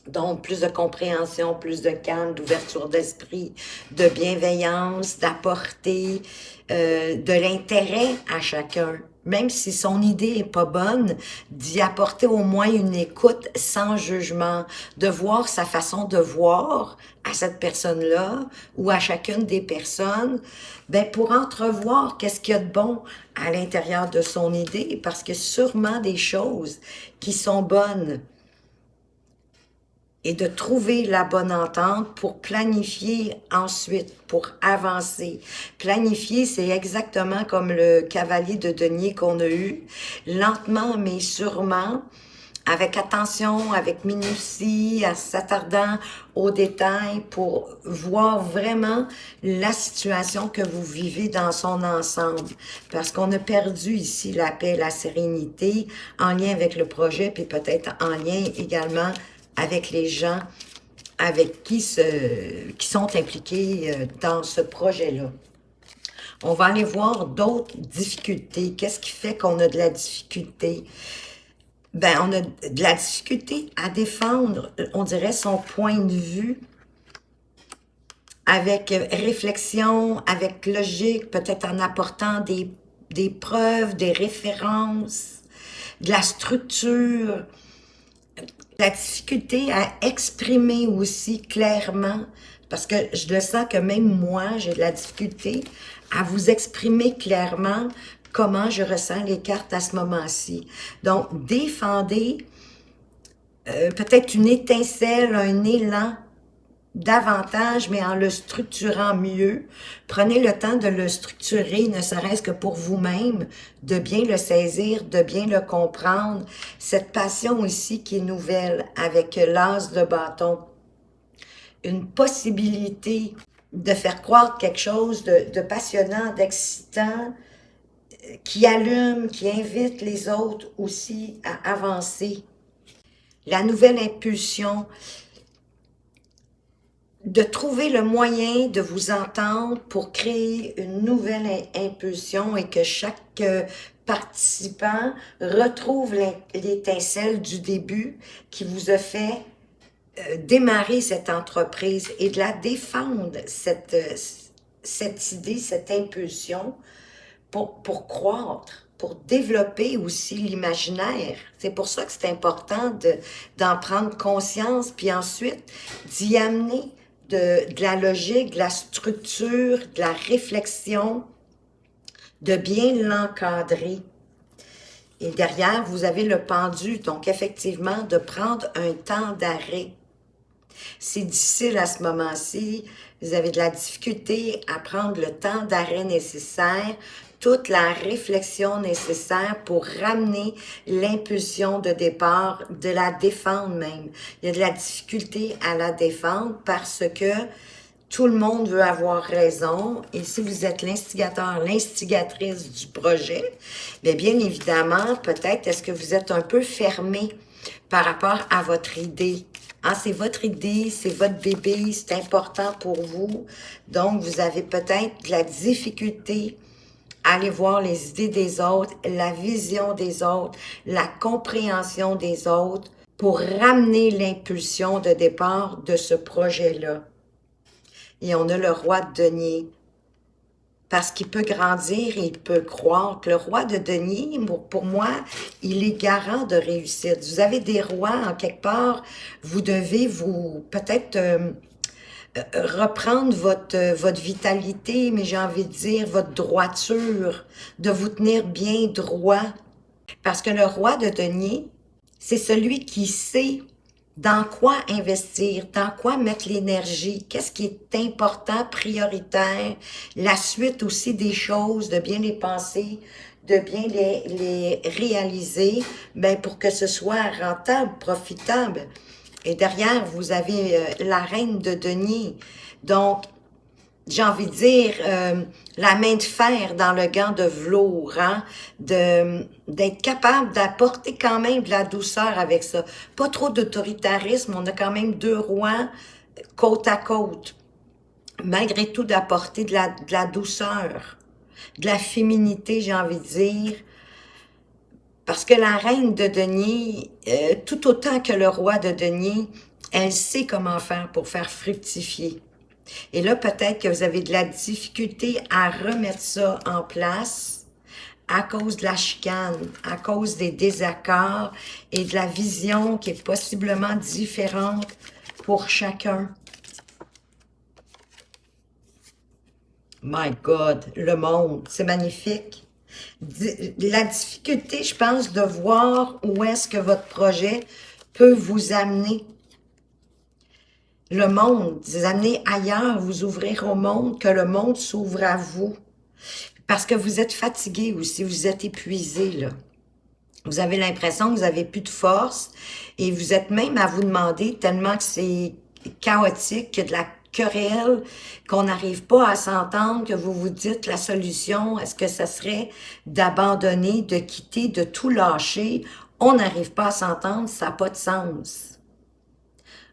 Speaker 1: Donc, plus de compréhension, plus de calme, d'ouverture d'esprit, de bienveillance, d'apporter de l'intérêt à chacun. Même si son idée est pas bonne, d'y apporter au moins une écoute sans jugement, de voir sa façon de voir à cette personne-là ou à chacune des personnes, ben pour entrevoir qu'est-ce qu'il y a de bon à l'intérieur de son idée, parce que sûrement des choses qui sont bonnes, et de trouver la bonne entente pour planifier ensuite, pour avancer. Planifier, c'est exactement comme le cavalier de denier qu'on a eu, lentement mais sûrement, avec attention, avec minutie, en s'attardant aux détails pour voir vraiment la situation que vous vivez dans son ensemble. Parce qu'on a perdu ici la paix, la sérénité en lien avec le projet, puis peut-être en lien également avec les gens avec qui sont impliqués dans ce projet-là. On va aller voir d'autres difficultés. Qu'est-ce qui fait qu'on a de la difficulté? Ben, on a de la difficulté à défendre, on dirait, son point de vue avec réflexion, avec logique, peut-être en apportant des preuves, des références, de la structure, la difficulté à exprimer aussi clairement, parce que je le sens que même moi, j'ai de la difficulté à vous exprimer clairement comment je ressens les cartes à ce moment-ci. Donc, défendez peut-être une étincelle, un élan davantage, mais en le structurant mieux. Prenez le temps de le structurer, ne serait-ce que pour vous-même, de bien le saisir, de bien le comprendre. Cette passion ici qui est nouvelle avec l'as de bâton. Une possibilité de faire croire quelque chose de passionnant, d'excitant, qui allume, qui invite les autres aussi à avancer. La nouvelle impulsion, de trouver le moyen de vous entendre pour créer une nouvelle impulsion et que chaque participant retrouve l'étincelle du début qui vous a fait démarrer cette entreprise et de la défendre, cette idée, cette impulsion pour croître, pour développer aussi l'imaginaire. C'est pour ça que c'est important d'en prendre conscience, puis ensuite d'y amener de la logique, de la structure, de la réflexion, de bien l'encadrer. Et derrière, vous avez le pendu, donc effectivement, de prendre un temps d'arrêt. C'est difficile à ce moment-ci, vous avez de la difficulté à prendre le temps d'arrêt nécessaire, toute la réflexion nécessaire pour ramener l'impulsion de départ, de la défendre même. Il y a de la difficulté à la défendre parce que tout le monde veut avoir raison. Et si vous êtes l'instigateur, l'instigatrice du projet, bien évidemment, peut-être est-ce que vous êtes un peu fermé par rapport à votre idée. Ah, c'est votre idée, c'est votre bébé, c'est important pour vous. Donc, vous avez peut-être de la difficulté à aller voir les idées des autres, la vision des autres, la compréhension des autres pour ramener l'impulsion de départ de ce projet-là. Et on a le roi de denier. Parce qu'il peut grandir et il peut croître. Le roi de denier, pour moi, il est garant de réussite. Vous avez des rois, en quelque part, vous devez vous peut-être reprendre votre vitalité, mais j'ai envie de dire votre droiture, de vous tenir bien droit. Parce que le roi de denier, C'est celui qui sait dans quoi investir, dans quoi mettre l'énergie, qu'est-ce qui est important, prioritaire, la suite aussi des choses, de bien les penser, de bien les réaliser, ben pour que ce soit rentable, profitable. Et derrière, vous avez la reine de denier. Donc, j'ai envie de dire, la main de fer dans le gant de velours, hein, d'être capable d'apporter quand même de la douceur avec ça. Pas trop d'autoritarisme, on a quand même deux rois côte à côte. Malgré tout, d'apporter de la douceur, de la féminité, j'ai envie de dire, parce que la reine de denier, tout autant que le roi de denier, elle sait comment faire pour faire fructifier. Et là, peut-être que vous avez de la difficulté à remettre ça en place à cause de la chicane, à cause des désaccords et de la vision qui est possiblement différente pour chacun. My God, le monde, c'est magnifique. La difficulté, je pense, de voir où est-ce que votre projet peut vous amener. Le monde, vous amener ailleurs, vous ouvrir au monde, que le monde s'ouvre à vous. Parce que vous êtes fatigué aussi, vous êtes épuisé, là. Vous avez l'impression que vous n'avez plus de force et vous êtes même à vous demander tellement que c'est chaotique, qu'il y a de la querelle, qu'on n'arrive pas à s'entendre, que vous vous dites la solution, est-ce que ça serait d'abandonner, de quitter, de tout lâcher? On n'arrive pas à s'entendre, ça n'a pas de sens.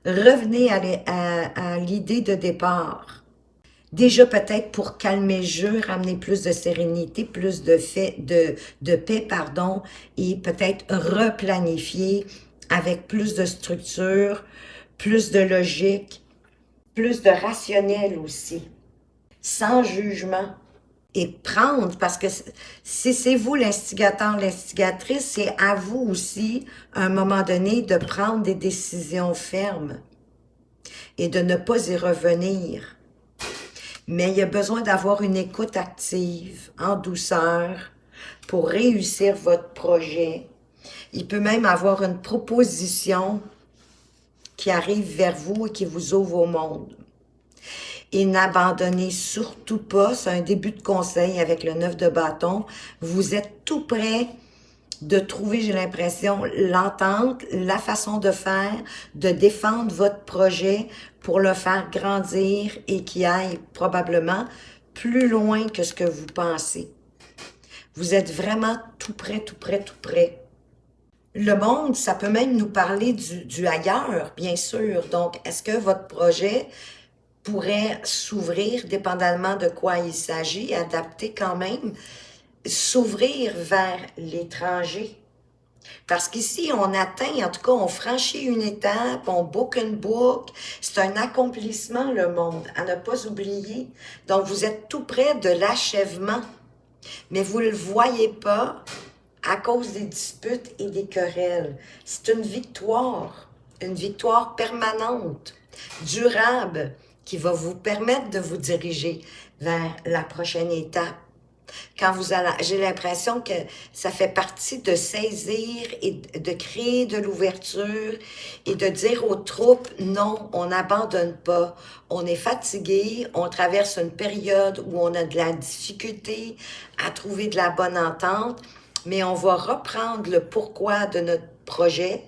Speaker 1: Revenez à l'idée de départ. Déjà peut-être pour calmer le jeu, ramener plus de sérénité, plus de paix, pardon, et peut-être replanifier avec plus de structure, plus de logique, plus de rationnel aussi, sans jugement. Et prendre, parce que si c'est vous l'instigateur, l'instigatrice, c'est à vous aussi, à un moment donné, de prendre des décisions fermes et de ne pas y revenir. Mais il y a besoin d'avoir une écoute active, en douceur, pour réussir votre projet. Il peut même avoir une proposition qui arrive vers vous et qui vous ouvre au monde. Et n'abandonnez surtout pas, c'est un début de conseil avec le 9 de bâton, vous êtes tout près de trouver, j'ai l'impression, l'entente, la façon de faire, de défendre votre projet pour le faire grandir et qui aille probablement plus loin que ce que vous pensez. Vous êtes vraiment tout près, tout près, tout près. Le monde, ça peut même nous parler du ailleurs, bien sûr. Donc, est-ce que votre projet pourrait s'ouvrir, dépendamment de quoi il s'agit, adapter quand même, s'ouvrir vers l'étranger? Parce qu'ici, on atteint, en tout cas, on franchit une étape, on book une boucle. C'est un accomplissement, le monde, à ne pas oublier. Donc, vous êtes tout près de l'achèvement, mais vous ne le voyez pas à cause des disputes et des querelles. C'est une victoire permanente, durable, qui va vous permettre de vous diriger vers la prochaine étape. Quand vous allez, j'ai l'impression que ça fait partie de saisir et de créer de l'ouverture et de dire aux troupes, non, on n'abandonne pas. On est fatigué, on traverse une période où on a de la difficulté à trouver de la bonne entente, mais on va reprendre le pourquoi de notre projet,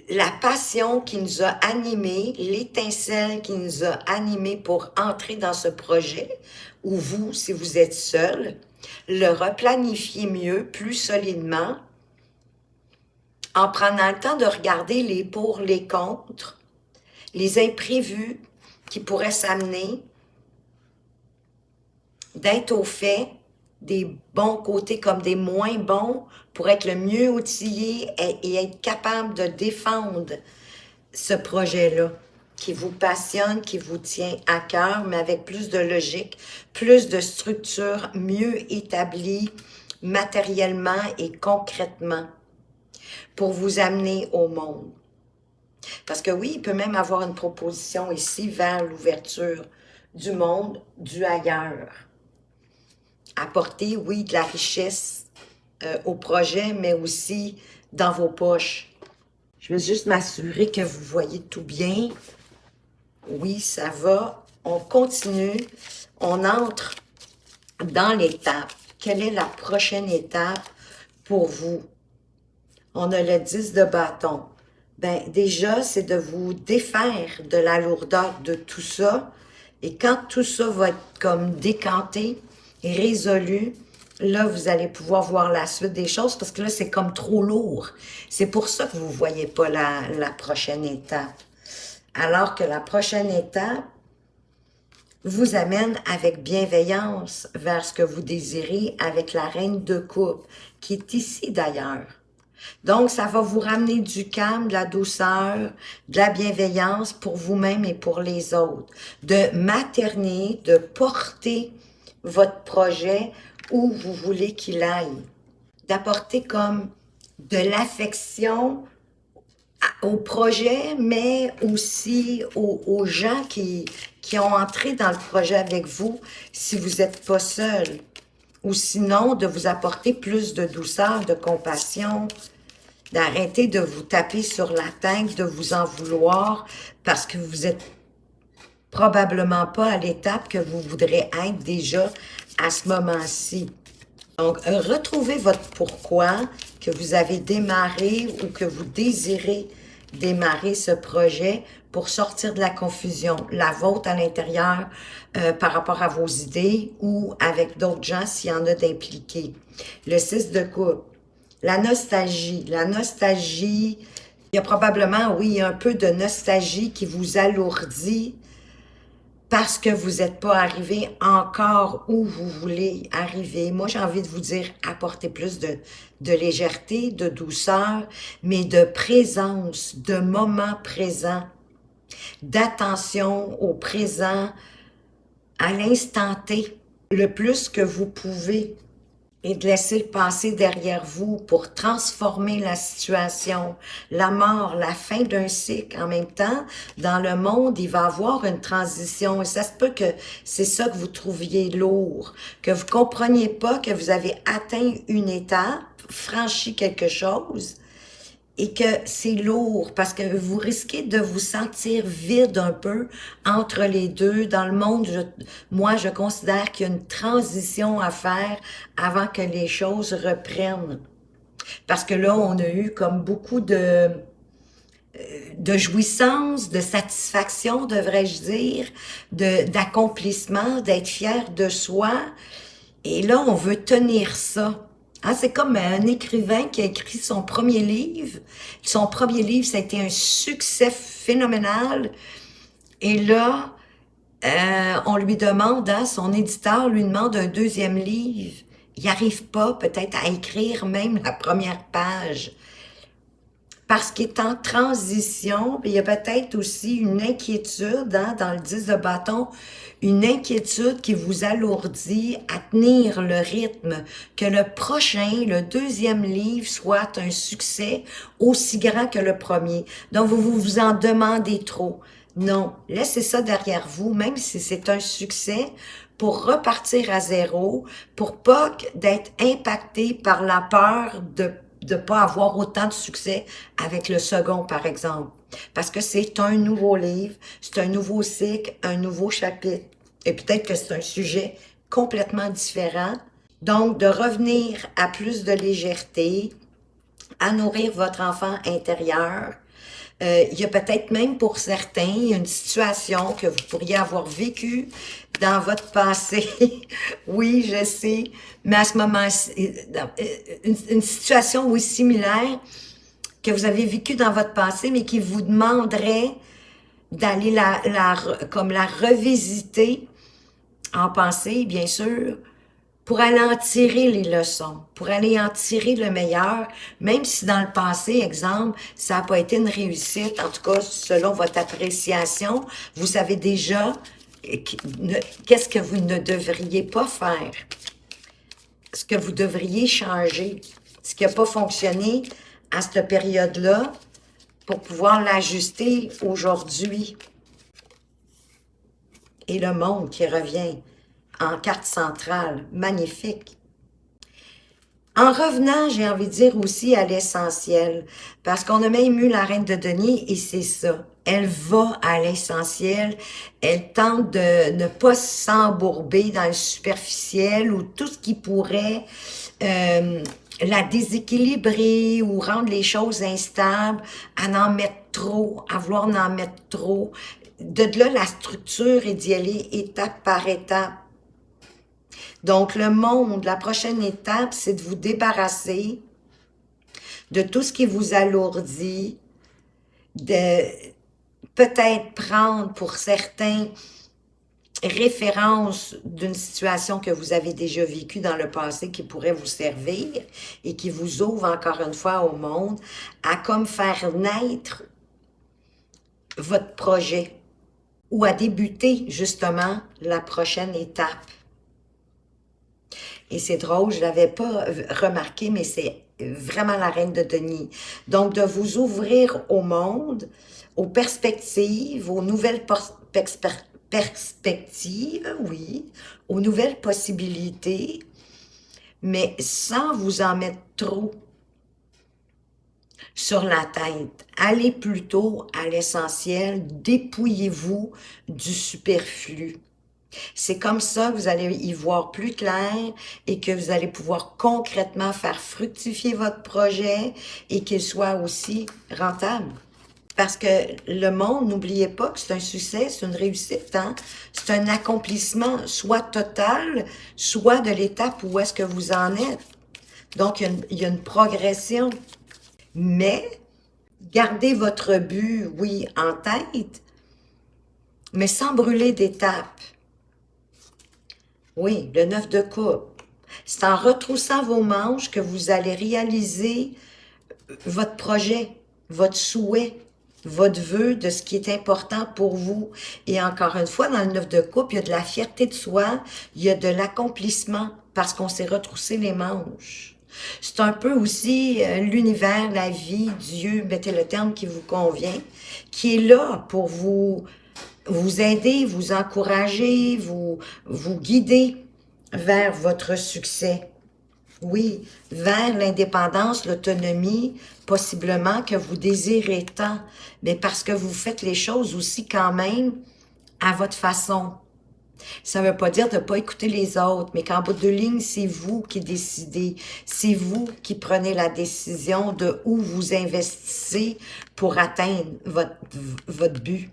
Speaker 1: la passion qui nous a animés, l'étincelle qui nous a animés pour entrer dans ce projet, ou vous, si vous êtes seul, le replanifier mieux, plus solidement, en prenant le temps de regarder les pour, les contre, les imprévus qui pourraient s'amener, d'être au fait des bons côtés comme des moins bons pour être le mieux outillé et être capable de défendre ce projet-là qui vous passionne, qui vous tient à cœur, mais avec plus de logique, plus de structure, mieux établie matériellement et concrètement pour vous amener au monde. Parce que oui, il peut même avoir une proposition ici vers l'ouverture du monde, du ailleurs. Apporter, oui, de la richesse au projet, mais aussi dans vos poches. Je vais juste m'assurer que vous voyez tout bien. Oui, ça va. On continue. On entre dans l'étape. Quelle est la prochaine étape pour vous? On a le 10 de bâton. Ben, déjà, c'est de vous défaire de la lourdeur de tout ça. Et quand tout ça va être comme décanté et résolu, là, vous allez pouvoir voir la suite des choses parce que là, c'est comme trop lourd. C'est pour ça que vous ne voyez pas la prochaine étape. Alors que la prochaine étape vous amène avec bienveillance vers ce que vous désirez avec la reine de coupe, qui est ici d'ailleurs. Donc, ça va vous ramener du calme, de la douceur, de la bienveillance pour vous-même et pour les autres. De materner, de porter votre projet où vous voulez qu'il aille. D'apporter comme de l'affection au projet, mais aussi aux gens qui ont entré dans le projet avec vous si vous n'êtes pas seul. Ou sinon, de vous apporter plus de douceur, de compassion, d'arrêter de vous taper sur la tête, de vous en vouloir parce que vous êtes probablement pas à l'étape que vous voudrez être déjà à ce moment-ci. Donc, retrouvez votre pourquoi que vous avez démarré ou que vous désirez démarrer ce projet pour sortir de la confusion, la vôtre à l'intérieur par rapport à vos idées ou avec d'autres gens s'il y en a d'impliqués. Le 6 de coupe. La nostalgie. La nostalgie, il y a probablement, oui, un peu de nostalgie qui vous alourdit parce que vous n'êtes pas arrivé encore où vous voulez arriver. Moi, j'ai envie de vous dire, apportez plus de légèreté, de douceur, mais de présence, de moment présent, d'attention au présent, à l'instant T, le plus que vous pouvez. Et de laisser le passé derrière vous pour transformer la situation, la mort, la fin d'un cycle. En même temps, dans le monde, il va y avoir une transition. Et ça se peut que c'est ça que vous trouviez lourd, que vous compreniez pas que vous avez atteint une étape, franchi quelque chose, et que c'est lourd parce que vous risquez de vous sentir vide un peu entre les deux. Dans le monde, moi, je considère qu'il y a une transition à faire avant que les choses reprennent. Parce que là, on a eu comme beaucoup de jouissance, de satisfaction, devrais-je dire, d'accomplissement, d'être fier de soi. Et là, on veut tenir ça. Hein, c'est comme un écrivain qui a écrit son premier livre. Son premier livre, ça a été un succès phénoménal. Et là, on lui demande, hein, son éditeur lui demande un deuxième livre. Il n'arrive pas peut-être à écrire même la première page. Parce qu'il est en transition, puis il y a peut-être aussi une inquiétude, hein, dans le 10 de bâton, une inquiétude qui vous alourdit à tenir le rythme, que le prochain, le deuxième livre, soit un succès aussi grand que le premier. Donc, vous en demandez trop. Non, laissez ça derrière vous, même si c'est un succès, pour repartir à zéro, pour pas d'être impacté par la peur de pas avoir autant de succès avec le second, par exemple. Parce que c'est un nouveau livre, c'est un nouveau cycle, un nouveau chapitre. Et peut-être que c'est un sujet complètement différent. Donc, de revenir à plus de légèreté, à nourrir votre enfant intérieur. Il y a peut-être même pour certains une situation que vous pourriez avoir vécue dans votre passé. Oui, je sais, mais à ce moment-ci, une situation, oui, similaire que vous avez vécue dans votre passé, mais qui vous demanderait d'aller comme la revisiter en pensée, bien sûr, pour aller en tirer les leçons, pour aller en tirer le meilleur, même si dans le passé, exemple, ça n'a pas été une réussite, en tout cas, selon votre appréciation, vous savez déjà qu'est-ce que vous ne devriez pas faire, ce que vous devriez changer, ce qui n'a pas fonctionné à cette période-là pour pouvoir l'ajuster aujourd'hui. Et le monde qui revient en carte centrale, magnifique. En revenant, j'ai envie de dire aussi à l'essentiel, parce qu'on a même eu la reine de denier et c'est ça. Elle va à l'essentiel, elle tente de ne pas s'embourber dans le superficiel ou tout ce qui pourrait euh, la déséquilibrer ou rendre les choses instables, à en mettre trop, à vouloir en mettre trop. De là, la structure est d'y aller étape par étape. Donc, le monde, la prochaine étape, c'est de vous débarrasser de tout ce qui vous alourdit, de peut-être prendre pour certains référence d'une situation que vous avez déjà vécue dans le passé qui pourrait vous servir et qui vous ouvre encore une fois au monde, à comme faire naître votre projet ou à débuter justement la prochaine étape. Et c'est drôle, je l'avais pas remarqué, mais c'est vraiment la reine de denier. Donc, de vous ouvrir au monde, aux perspectives, aux nouvelles perspectives, oui, aux nouvelles possibilités, mais sans vous en mettre trop sur la tête. Allez plutôt à l'essentiel, dépouillez-vous du superflu. C'est comme ça que vous allez y voir plus clair et que vous allez pouvoir concrètement faire fructifier votre projet et qu'il soit aussi rentable. Parce que le monde, n'oubliez pas que c'est un succès, c'est une réussite, hein? C'est un accomplissement, soit total, soit de l'étape où est-ce que vous en êtes. Donc, il y a une progression. Mais, gardez votre but, oui, en tête, mais sans brûler d'étapes. Oui, le 9 de coupe. C'est en retroussant vos manches que vous allez réaliser votre projet, votre souhait, votre vœu de ce qui est important pour vous. Et encore une fois, dans le 9 de coupe, il y a de la fierté de soi, il y a de l'accomplissement parce qu'on s'est retroussé les manches. C'est un peu aussi l'univers, la vie, Dieu, mettez le terme qui vous convient, qui est là pour vous aider, vous encourager, vous guider vers votre succès. Oui, vers l'indépendance, l'autonomie, possiblement que vous désirez tant, mais parce que vous faites les choses aussi quand même à votre façon. Ça ne veut pas dire de ne pas écouter les autres, mais qu'en bout de ligne, c'est vous qui décidez. C'est vous qui prenez la décision de où vous investissez pour atteindre votre but.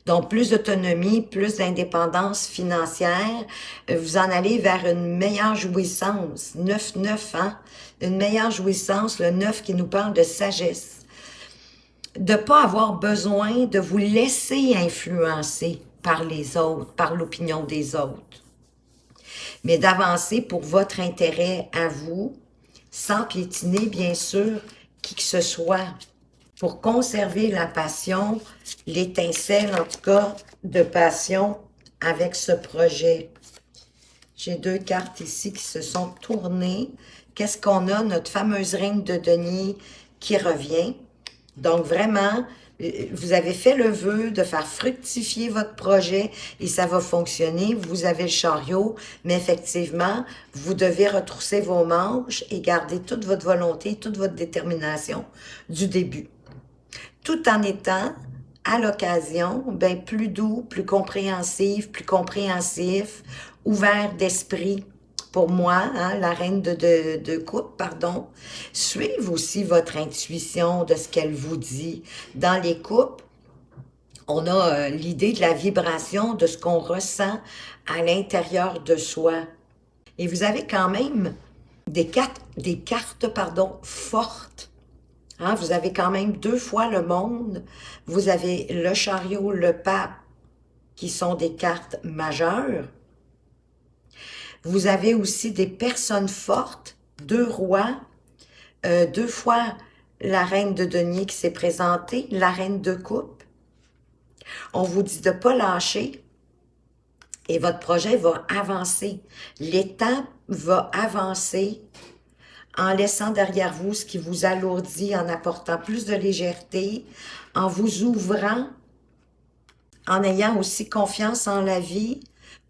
Speaker 1: Donc, plus d'autonomie, plus d'indépendance financière, vous en allez vers une meilleure jouissance. 9-9, hein? Une meilleure jouissance, le 9 qui nous parle de sagesse. De ne pas avoir besoin de vous laisser influencer par les autres, par l'opinion des autres, mais d'avancer pour votre intérêt à vous, sans piétiner, bien sûr, qui que ce soit, pour conserver la passion, l'étincelle, en tout cas, de passion avec ce projet. J'ai deux cartes ici qui se sont tournées. Qu'est-ce qu'on a? Notre fameuse reine de denier qui revient. Donc, vraiment, vous avez fait le vœu de faire fructifier votre projet et ça va fonctionner. Vous avez le chariot, mais effectivement, vous devez retrousser vos manches et garder toute votre volonté, toute votre détermination du début. Tout en étant, à l'occasion, ben, plus doux, plus compréhensif, ouvert d'esprit. Pour moi, hein, la reine de coupe, pardon, suivez aussi votre intuition de ce qu'elle vous dit. Dans les coupes, on a l'idée de la vibration, de ce qu'on ressent à l'intérieur de soi. Et vous avez quand même des cartes fortes. Hein, vous avez quand même 2 fois le monde. Vous avez le chariot, le pape, qui sont des cartes majeures. Vous avez aussi des personnes fortes, 2 rois, 2 fois la reine de denier qui s'est présentée, la reine de coupe. On vous dit de ne pas lâcher et votre projet va avancer. L'étape va avancer en laissant derrière vous ce qui vous alourdit, en apportant plus de légèreté, en vous ouvrant, en ayant aussi confiance en la vie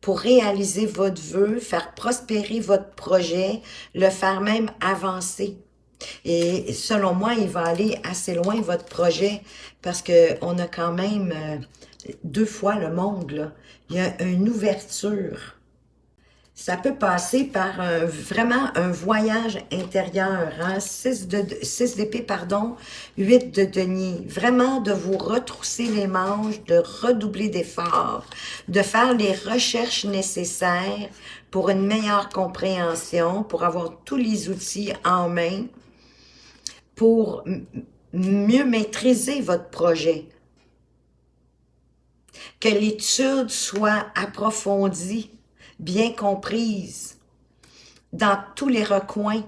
Speaker 1: pour réaliser votre vœu, faire prospérer votre projet, le faire même avancer. Et selon moi, il va aller assez loin, votre projet, parce que on a quand même 2 fois le monde, là. Il y a une ouverture. Ça peut passer par vraiment un voyage intérieur, hein? 6 d'épée, pardon, 8 de denier. Vraiment de vous retrousser les manches, de redoubler d'efforts, de faire les recherches nécessaires pour une meilleure compréhension, pour avoir tous les outils en main, pour mieux maîtriser votre projet. Que l'étude soit approfondie, bien comprise, dans tous les recoins,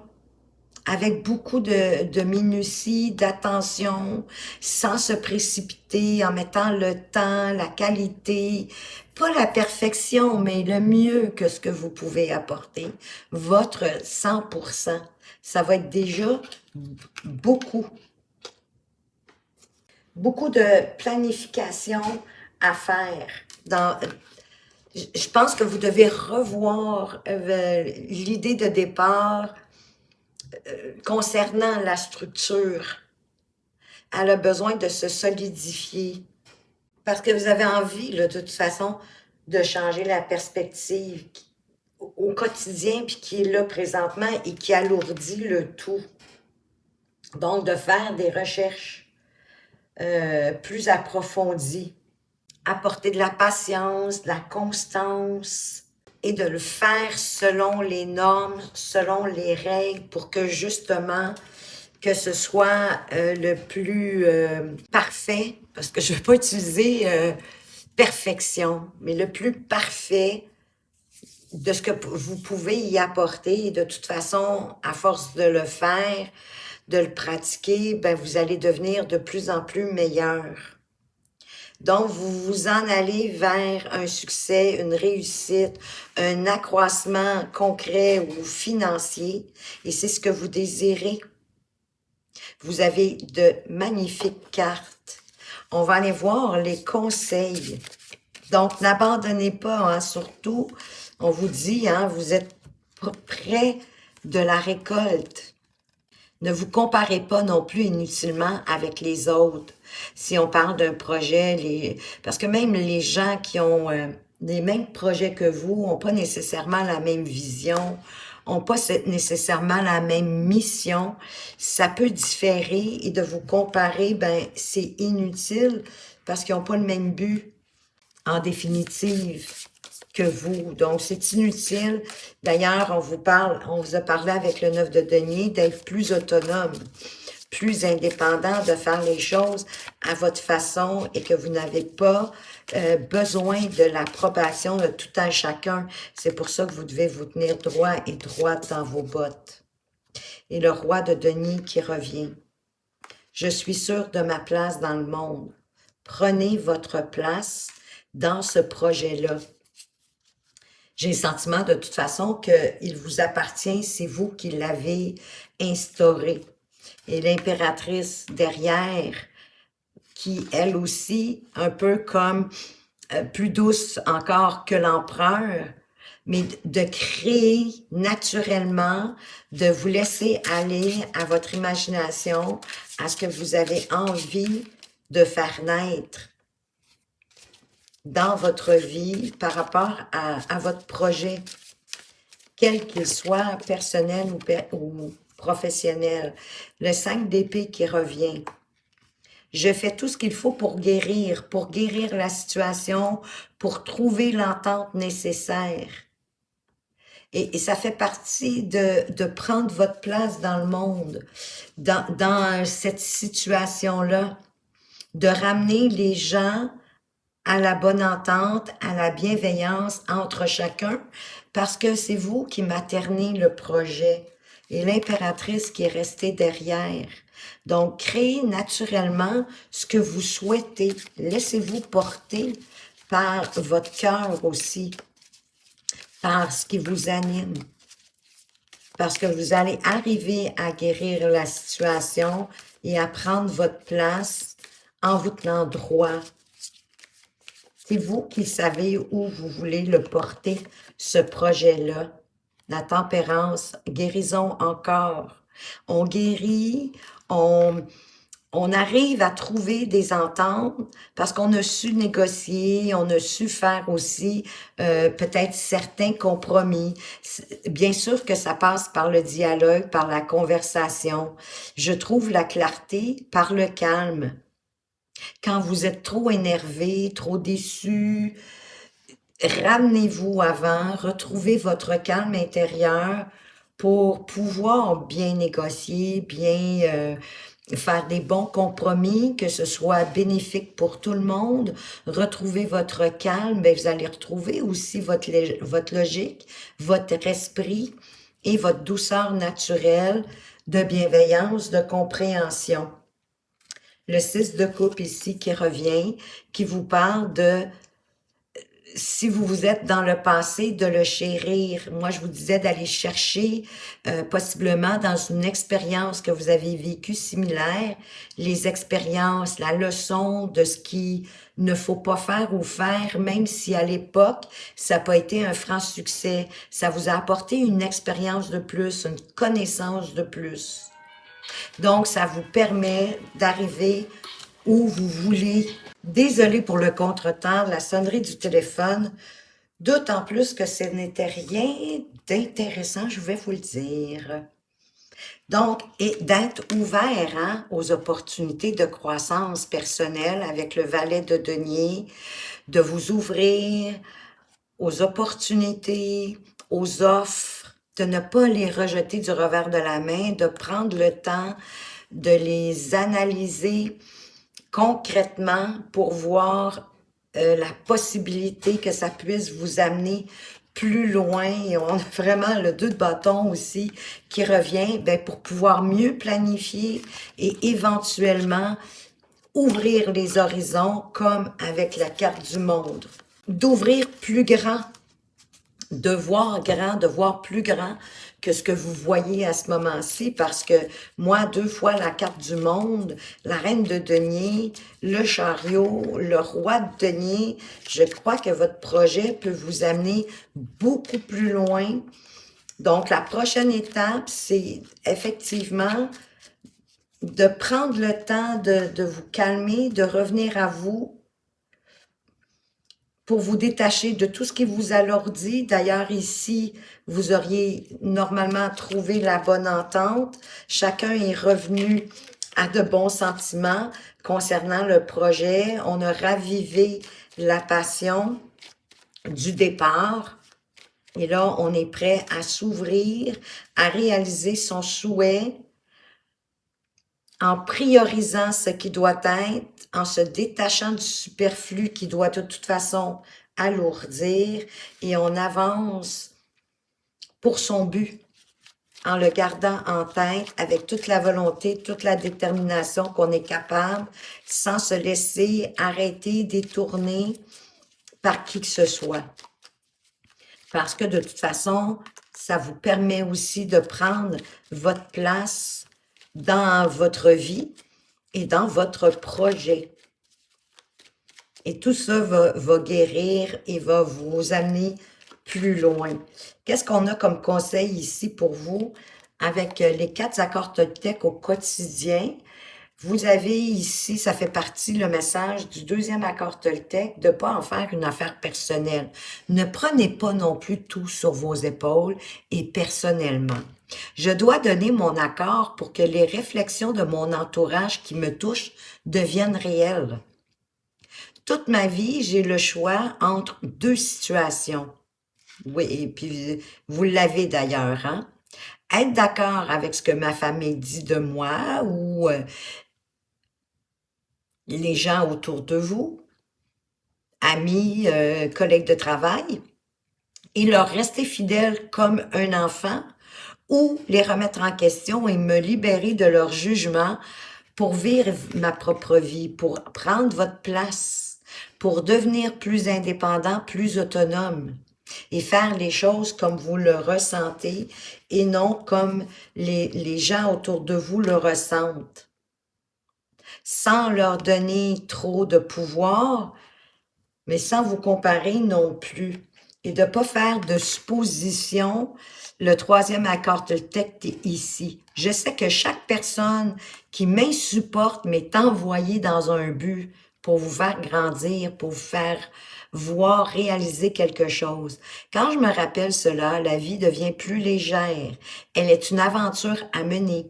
Speaker 1: avec beaucoup de minutie, d'attention, sans se précipiter, en mettant le temps, la qualité, pas la perfection, mais le mieux que ce que vous pouvez apporter, votre 100%. Ça va être déjà beaucoup. Beaucoup de planification à faire. Je pense que vous devez revoir l'idée de départ concernant la structure. Elle a besoin de se solidifier parce que vous avez envie, là, de toute façon, de changer la perspective au quotidien puis qui est là présentement et qui alourdit le tout. Donc, de faire des recherches plus approfondies, apporter de la patience, de la constance et de le faire selon les normes, selon les règles pour que justement que ce soit le plus parfait, parce que je ne veux pas utiliser perfection, mais le plus parfait de ce que vous pouvez y apporter. Et de toute façon, à force de le faire, de le pratiquer, ben vous allez devenir de plus en plus meilleur. Donc, vous vous en allez vers un succès, une réussite, un accroissement concret ou financier, et c'est ce que vous désirez. Vous avez de magnifiques cartes. On va aller voir les conseils. Donc, n'abandonnez pas, hein, surtout, on vous dit, hein, vous êtes près de la récolte. Ne vous comparez pas non plus inutilement avec les autres. Si on parle d'un projet, parce que même les gens qui ont les mêmes projets que vous n'ont pas nécessairement la même vision, n'ont pas nécessairement la même mission. Ça peut différer et de vous comparer, ben c'est inutile parce qu'ils n'ont pas le même but en définitive que vous. Donc, c'est inutile. D'ailleurs, on vous a parlé avec le 9 de denier d'être plus autonome, plus indépendant, de faire les choses à votre façon et que vous n'avez pas besoin de l'approbation de tout un chacun. C'est pour ça que vous devez vous tenir droit et droite dans vos bottes. Et le roi de denier qui revient. Je suis sûr de ma place dans le monde. Prenez votre place dans ce projet-là. J'ai le sentiment de toute façon qu'il vous appartient, c'est vous qui l'avez instauré. Et l'impératrice derrière, qui elle aussi, un peu comme plus douce encore que l'empereur, mais de créer naturellement, de vous laisser aller à votre imagination, à ce que vous avez envie de faire naître dans votre vie par rapport à votre projet, quel qu'il soit, personnel ou professionnel. Le 5 d'épée qui revient. Je fais tout ce qu'il faut pour guérir la situation, pour trouver l'entente nécessaire. Et ça fait partie de prendre votre place dans le monde, dans cette situation-là, de ramener les gens à la bonne entente, à la bienveillance entre chacun, parce que c'est vous qui maternez le projet et l'impératrice qui est restée derrière. Donc, créez naturellement ce que vous souhaitez. Laissez-vous porter par votre cœur aussi, par ce qui vous anime. Parce que vous allez arriver à guérir la situation et à prendre votre place en vous tenant droit. C'est vous qui savez où vous voulez le porter, ce projet-là. La tempérance, guérison encore. On guérit, on, on arrive à trouver des ententes parce qu'on a su négocier, on a su faire aussi peut-être certains compromis. Bien sûr que ça passe par le dialogue, par la conversation. Je trouve la clarté par le calme. Quand vous êtes trop énervé, trop déçu, ramenez-vous avant, retrouvez votre calme intérieur pour pouvoir bien négocier, bien faire des bons compromis, que ce soit bénéfique pour tout le monde. Retrouvez votre calme, bien, vous allez retrouver aussi votre logique, votre esprit et votre douceur naturelle de bienveillance, de compréhension. Le 6 de coupe ici qui revient, qui vous parle de si vous êtes dans le passé, de le chérir. Moi, je vous disais d'aller chercher, possiblement dans une expérience que vous avez vécue similaire, les expériences, la leçon de ce qui ne faut pas faire ou faire, même si à l'époque, ça n'a pas été un franc succès. Ça vous a apporté une expérience de plus, une connaissance de plus. Donc, ça vous permet d'arriver où vous voulez. Désolée pour le contretemps, la sonnerie du téléphone, d'autant plus que ce n'était rien d'intéressant, je vais vous le dire. Donc, et d'être ouvert aux opportunités de croissance personnelle avec le valet de denier, de vous ouvrir aux opportunités, aux offres, de ne pas les rejeter du revers de la main, de prendre le temps de les analyser concrètement pour voir la possibilité que ça puisse vous amener plus loin. Et on a vraiment le 2 de bâton aussi qui revient pour pouvoir mieux planifier et éventuellement ouvrir les horizons comme avec la carte du monde. D'ouvrir plus grand, de voir plus grand que ce que vous voyez à ce moment-ci, parce que moi, 2 fois la carte du monde, la reine de denier, le chariot, le roi de denier, je crois que votre projet peut vous amener beaucoup plus loin. Donc, la prochaine étape, c'est effectivement de prendre le temps de vous calmer, de revenir à vous, pour vous détacher de tout ce qui vous alourdit. D'ailleurs, ici, vous auriez normalement trouvé la bonne entente. Chacun est revenu à de bons sentiments concernant le projet. On a ravivé la passion du départ. Et là, on est prêt à s'ouvrir, à réaliser son souhait en priorisant ce qui doit être, en se détachant du superflu qui doit de toute façon alourdir, et on avance pour son but, en le gardant en tête avec toute la volonté, toute la détermination qu'on est capable, sans se laisser arrêter, détourner par qui que ce soit. Parce que de toute façon, ça vous permet aussi de prendre votre place dans votre vie et dans votre projet. Et tout ça va guérir et va vous amener plus loin. Qu'est-ce qu'on a comme conseil ici pour vous avec les 4 accords Toltec au quotidien? Vous avez ici, ça fait partie, le message du 2e accord Toltec, de ne pas en faire une affaire personnelle. Ne prenez pas non plus tout sur vos épaules et personnellement. Je dois donner mon accord pour que les réflexions de mon entourage qui me touchent deviennent réelles. Toute ma vie, j'ai le choix entre 2 situations. Oui, et puis vous l'avez d'ailleurs, hein? Être d'accord avec ce que ma famille dit de moi ou les gens autour de vous, amis, collègues de travail, et leur rester fidèle comme un enfant, ou les remettre en question et me libérer de leur jugement pour vivre ma propre vie, pour prendre votre place, pour devenir plus indépendant, plus autonome et faire les choses comme vous le ressentez et non comme les gens autour de vous le ressentent. Sans leur donner trop de pouvoir, mais sans vous comparer non plus. Et de ne pas faire de suppositions. Le troisième accord toltèque est ici. Je sais que chaque personne qui m'insupporte m'est envoyée dans un but pour vous faire grandir, pour vous faire voir réaliser quelque chose. Quand je me rappelle cela, la vie devient plus légère. Elle est une aventure à mener,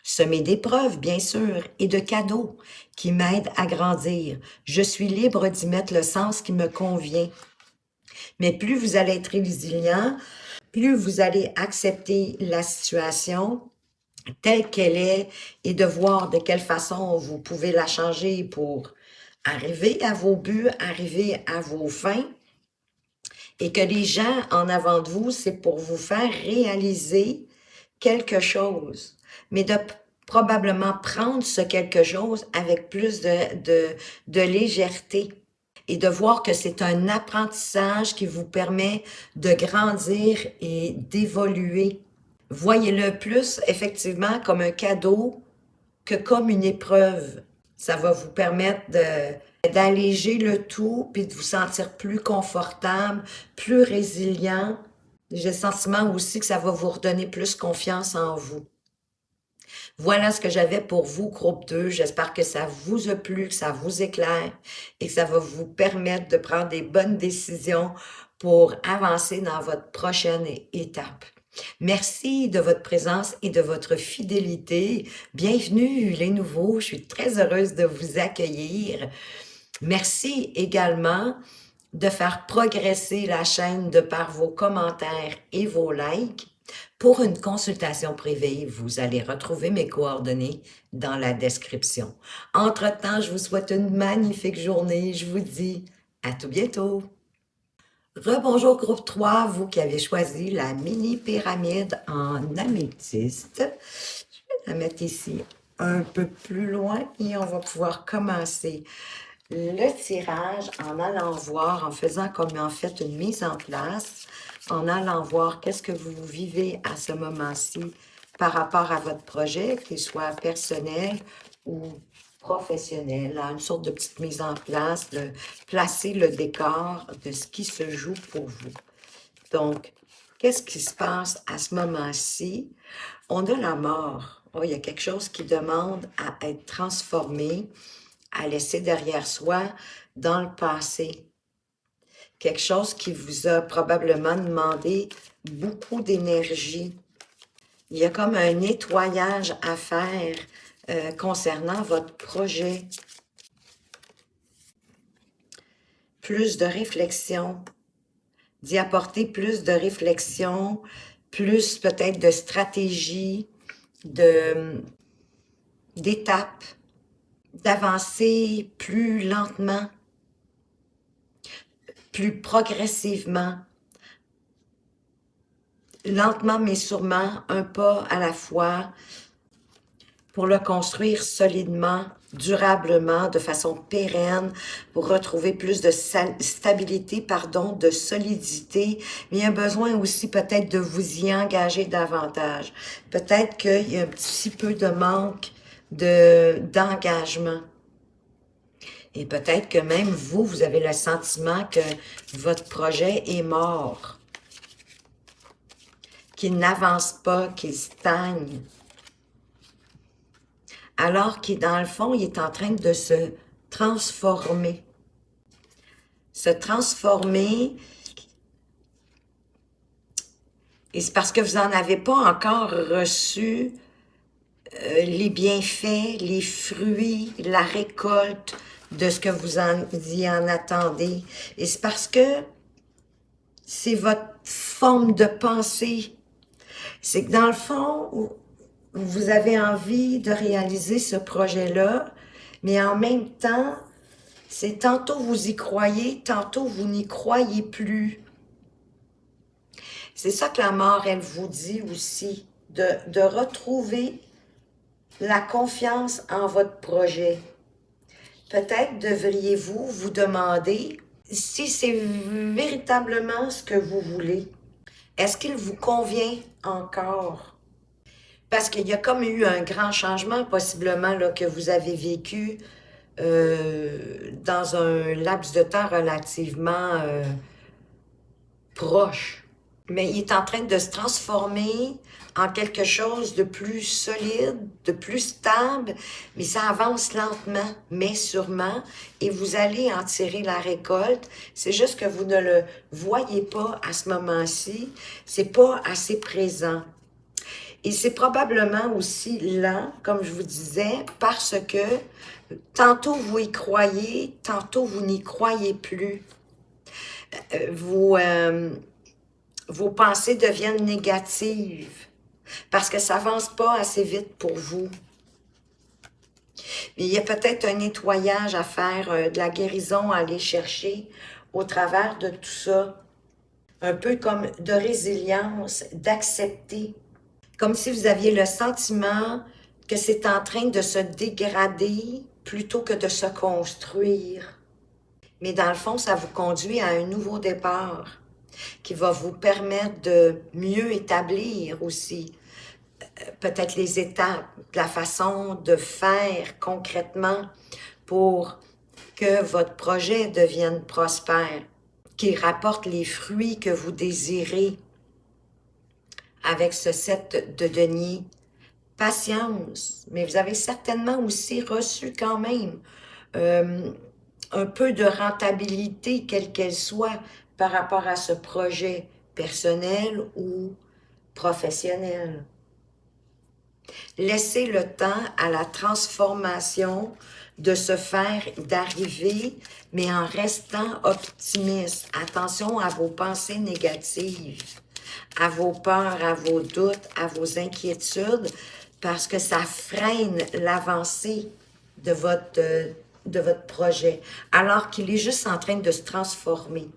Speaker 1: semée d'épreuves, bien sûr, et de cadeaux qui m'aident à grandir. Je suis libre d'y mettre le sens qui me convient. Mais plus vous allez être résilient, plus vous allez accepter la situation telle qu'elle est et de voir de quelle façon vous pouvez la changer pour arriver à vos buts, arriver à vos fins, et que les gens en avant de vous, c'est pour vous faire réaliser quelque chose, mais de probablement prendre ce quelque chose avec plus de légèreté et de voir que c'est un apprentissage qui vous permet de grandir et d'évoluer. Voyez-le plus effectivement comme un cadeau que comme une épreuve. Ça va vous permettre d'alléger le tout puis de vous sentir plus confortable, plus résilient. J'ai le sentiment aussi que ça va vous redonner plus confiance en vous. Voilà ce que j'avais pour vous, groupe 2. J'espère que ça vous a plu, que ça vous éclaire et que ça va vous permettre de prendre des bonnes décisions pour avancer dans votre prochaine étape. Merci de votre présence et de votre fidélité. Bienvenue les nouveaux, je suis très heureuse de vous accueillir. Merci également de faire progresser la chaîne de par vos commentaires et vos likes. Pour une consultation privée, vous allez retrouver mes coordonnées dans la description. Entre-temps, je vous souhaite une magnifique journée. Je vous dis à tout bientôt. Rebonjour groupe 3, vous qui avez choisi la mini pyramide en améthyste. Je vais la mettre ici un peu plus loin et on va pouvoir commencer le tirage en allant voir, en faisant comme en fait une mise en place, en allant voir qu'est-ce que vous vivez à ce moment-ci par rapport à votre projet, qu'il soit personnel ou professionnel, une sorte de petite mise en place, de placer le décor de ce qui se joue pour vous. Donc, qu'est-ce qui se passe à ce moment-ci? On a la mort. Oh, il y a quelque chose qui demande à être transformé, à laisser derrière soi dans le passé. Quelque chose qui vous a probablement demandé beaucoup d'énergie. Il y a comme un nettoyage à faire concernant votre projet. Plus de réflexion, d'y apporter plus de réflexion, plus peut-être de stratégie, d'étapes, d'avancer plus lentement, plus progressivement, lentement mais sûrement, un pas à la fois, pour le construire solidement, durablement, de façon pérenne, pour retrouver plus de stabilité, de solidité. Mais il y a besoin aussi peut-être de vous y engager davantage. Peut-être qu'il y a un petit peu de manque d'engagement. Et peut-être que même vous avez le sentiment que votre projet est mort, qu'il n'avance pas, qu'il stagne. Alors qu'il, dans le fond, il est en train de se transformer. Se transformer, et c'est parce que vous n'en avez pas encore reçu les bienfaits, les fruits, la récolte de ce que vous y en attendez. Et c'est parce que c'est votre forme de pensée. C'est que dans le fond, vous avez envie de réaliser ce projet-là, mais en même temps, c'est tantôt vous y croyez, tantôt vous n'y croyez plus. C'est ça que la mort, elle vous dit aussi, de retrouver la confiance en votre projet. Peut-être devriez-vous vous demander si c'est véritablement ce que vous voulez. Est-ce qu'il vous convient encore? Parce qu'il y a comme eu un grand changement, possiblement, là, que vous avez vécu dans un laps de temps relativement proche. Mais il est en train de se transformer en quelque chose de plus solide, de plus stable, mais ça avance lentement, mais sûrement, et vous allez en tirer la récolte. C'est juste que vous ne le voyez pas à ce moment-ci, c'est pas assez présent. Et c'est probablement aussi lent, comme je vous disais, parce que tantôt vous y croyez, tantôt vous n'y croyez plus. Vos pensées deviennent négatives parce que ça avance pas assez vite pour vous. Il y a peut-être un nettoyage à faire, de la guérison à aller chercher au travers de tout ça. Un peu comme de résilience, d'accepter. Comme si vous aviez le sentiment que c'est en train de se dégrader plutôt que de se construire. Mais dans le fond, ça vous conduit à un nouveau départ qui va vous permettre de mieux établir aussi peut-être les étapes, la façon de faire concrètement pour que votre projet devienne prospère, qu'il rapporte les fruits que vous désirez avec ce set de deniers. Patience, mais vous avez certainement aussi reçu quand même un peu de rentabilité, quelle qu'elle soit, par rapport à ce projet personnel ou professionnel. Laissez le temps à la transformation de se faire, d'arriver, mais en restant optimiste. Attention à vos pensées négatives, à vos peurs, à vos doutes, à vos inquiétudes, parce que ça freine l'avancée de votre projet, alors qu'il est juste en train de se transformer.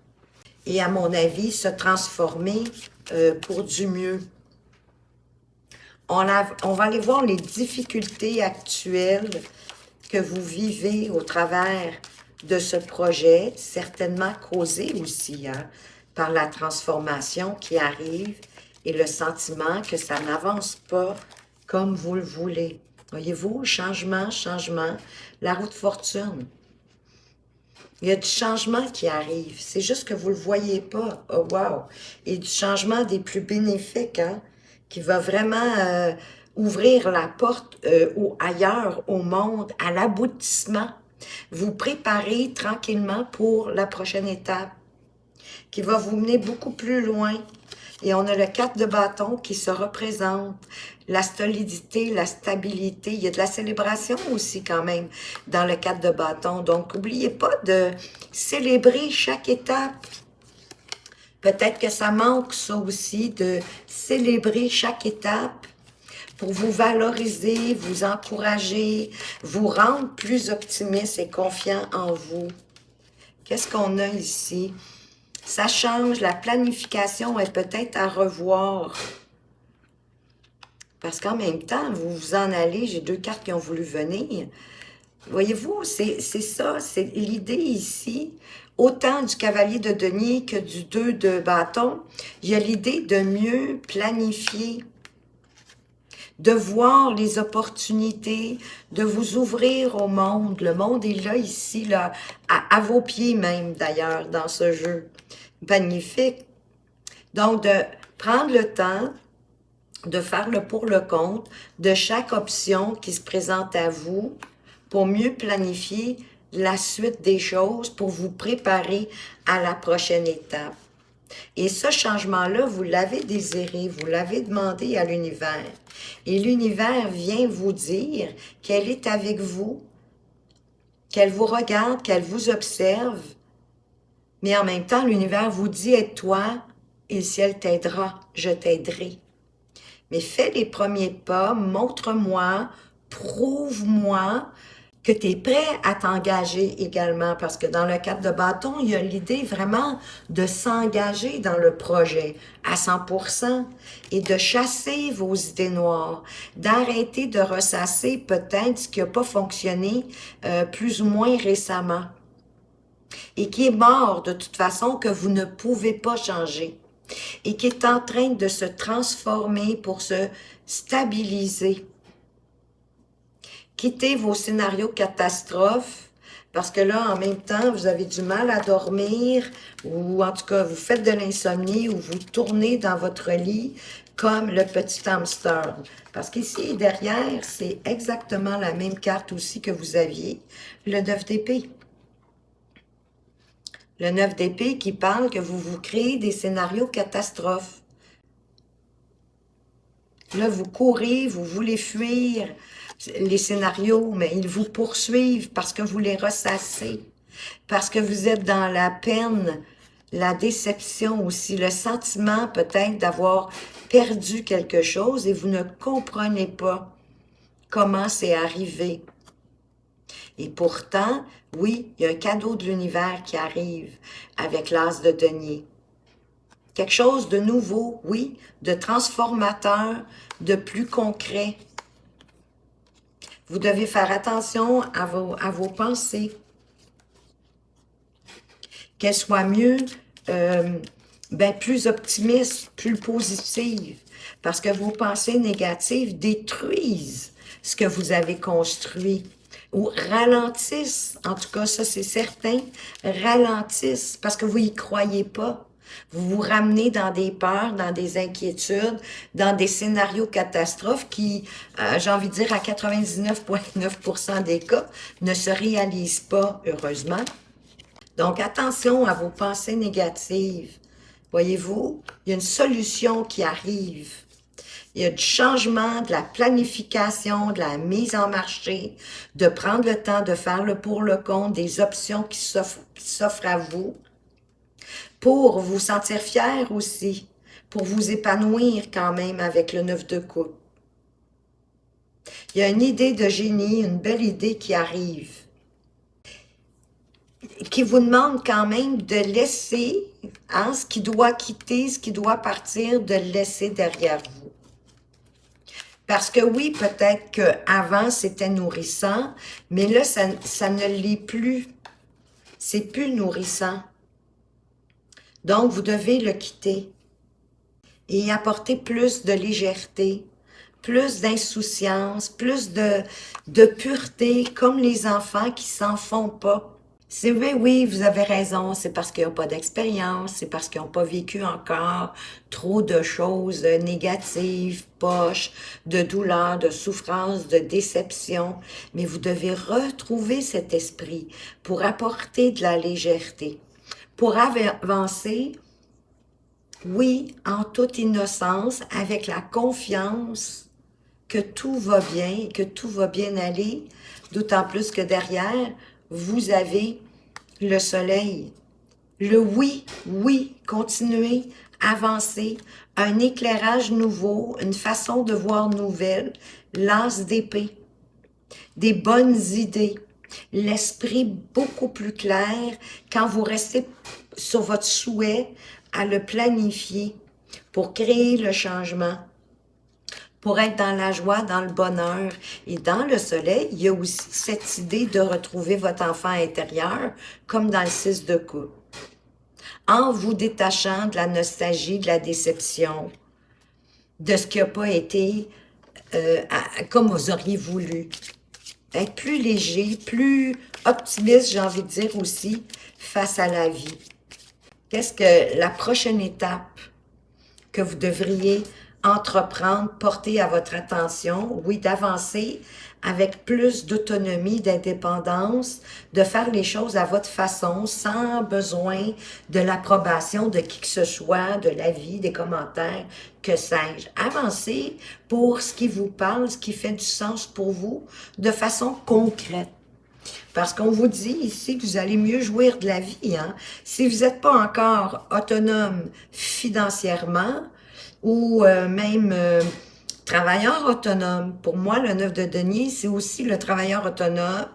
Speaker 1: Et à mon avis, se transformer pour du mieux. On va aller voir les difficultés actuelles que vous vivez au travers de ce projet, certainement causées aussi par la transformation qui arrive et le sentiment que ça n'avance pas comme vous le voulez. Voyez-vous, changement, la roue de fortune. Il y a du changement qui arrive. C'est juste que vous ne le voyez pas. Oh wow! Et du changement des plus bénéfiques, hein? Qui va vraiment ouvrir la porte ailleurs au monde, à l'aboutissement. Vous préparez tranquillement pour la prochaine étape qui va vous mener beaucoup plus loin. Et on a le 4 de bâton qui se représente, la solidité, la stabilité. Il y a de la célébration aussi quand même dans le 4 de bâton. Donc, n'oubliez pas de célébrer chaque étape. Peut-être que ça manque ça aussi, de célébrer chaque étape pour vous valoriser, vous encourager, vous rendre plus optimiste et confiant en vous. Qu'est-ce qu'on a ici? Ça change, la planification est peut-être à revoir. Parce qu'en même temps, vous vous en allez, j'ai 2 cartes qui ont voulu venir. Voyez-vous, c'est ça, c'est l'idée ici, autant du cavalier de denier que du 2 de bâton, il y a l'idée de mieux planifier, de voir les opportunités, de vous ouvrir au monde. Le monde est là, ici, là, à vos pieds même, d'ailleurs, dans ce jeu. Magnifique. Donc, de prendre le temps de faire le pour le contre de chaque option qui se présente à vous pour mieux planifier la suite des choses, pour vous préparer à la prochaine étape. Et ce changement-là, vous l'avez désiré, vous l'avez demandé à l'univers. Et l'univers vient vous dire qu'elle est avec vous, qu'elle vous regarde, qu'elle vous observe. Mais en même temps, l'univers vous dit, aide-toi, et le ciel t'aidera, je t'aiderai. Mais fais les premiers pas, montre-moi, prouve-moi que tu es prêt à t'engager également. Parce que dans le cadre de bâton, il y a l'idée vraiment de s'engager dans le projet à 100% et de chasser vos idées noires, d'arrêter de ressasser peut-être ce qui n'a pas fonctionné plus ou moins récemment et qui est mort de toute façon, que vous ne pouvez pas changer et qui est en train de se transformer pour se stabiliser. Quittez vos scénarios catastrophes Parce que là, en même temps, vous avez du mal à dormir, ou en tout cas, vous faites de l'insomnie, ou vous tournez dans votre lit comme le petit hamster. Parce qu'ici, derrière, c'est exactement la même carte aussi que vous aviez, le 9 d'épée. Le 9 d'épée qui parle que vous vous créez des scénarios catastrophes. Là, vous courez, vous voulez fuir les scénarios, mais ils vous poursuivent parce que vous les ressassez, parce que vous êtes dans la peine, la déception aussi, le sentiment peut-être d'avoir perdu quelque chose et vous ne comprenez pas comment c'est arrivé. Et pourtant, oui, il y a un cadeau de l'univers qui arrive avec l'as de denier. Quelque chose de nouveau, oui, de transformateur, de plus concret. Vous devez faire attention à vos pensées. Qu'elles soient mieux, plus optimistes, plus positives. Parce que vos pensées négatives détruisent ce que vous avez construit. Ou ralentissent, en tout cas ça c'est certain, ralentissent parce que vous y croyez pas. Vous vous ramenez dans des peurs, dans des inquiétudes, dans des scénarios catastrophes qui, j'ai envie de dire, à 99,9% des cas, ne se réalisent pas, heureusement. Donc, attention à vos pensées négatives. Voyez-vous, il y a une solution qui arrive. Il y a du changement, de la planification, de la mise en marché, de prendre le temps de faire le pour le contre, des options qui s'offrent à vous, pour vous sentir fier aussi, pour vous épanouir quand même avec le 9 de coupe. Il y a une idée de génie, une belle idée qui arrive, qui vous demande quand même de laisser ce qui doit quitter, ce qui doit partir, de le laisser derrière vous. Parce que oui, peut-être qu'avant, c'était nourrissant, mais là, ça ne l'est plus. C'est plus nourrissant. Donc, vous devez le quitter et apporter plus de légèreté, plus d'insouciance, plus de pureté, comme les enfants qui s'en font pas. C'est oui, oui, vous avez raison, c'est parce qu'ils n'ont pas d'expérience, c'est parce qu'ils n'ont pas vécu encore trop de choses négatives, poches, de douleurs, de souffrances, de déception. Mais vous devez retrouver cet esprit pour apporter de la légèreté, pour avancer, oui, en toute innocence, avec la confiance que tout va bien, que tout va bien aller, d'autant plus que derrière, vous avez le soleil. Le oui, oui, continuez, avancez, un éclairage nouveau, une façon de voir nouvelle, l'as d'épée, des bonnes idées, l'esprit beaucoup plus clair quand vous restez sur votre souhait à le planifier pour créer le changement, pour être dans la joie, dans le bonheur. Et dans le soleil, il y a aussi cette idée de retrouver votre enfant intérieur, comme dans le 6 de coupe. En vous détachant de la nostalgie, de la déception, de ce qui n'a pas été comme vous auriez voulu. Être plus léger, plus optimiste, j'ai envie de dire aussi, face à la vie. Qu'est-ce que la prochaine étape que vous devriez entreprendre, porter à votre attention, oui, d'avancer avec plus d'autonomie, d'indépendance, de faire les choses à votre façon, sans besoin de l'approbation de qui que ce soit, de l'avis, des commentaires, que sais-je. Avancez pour ce qui vous parle, ce qui fait du sens pour vous, de façon concrète. Parce qu'on vous dit ici que vous allez mieux jouir de la vie. Hein? Si vous n'êtes pas encore autonome financièrement ou même travailleur autonome, pour moi, le 9 de denier, c'est aussi le travailleur autonome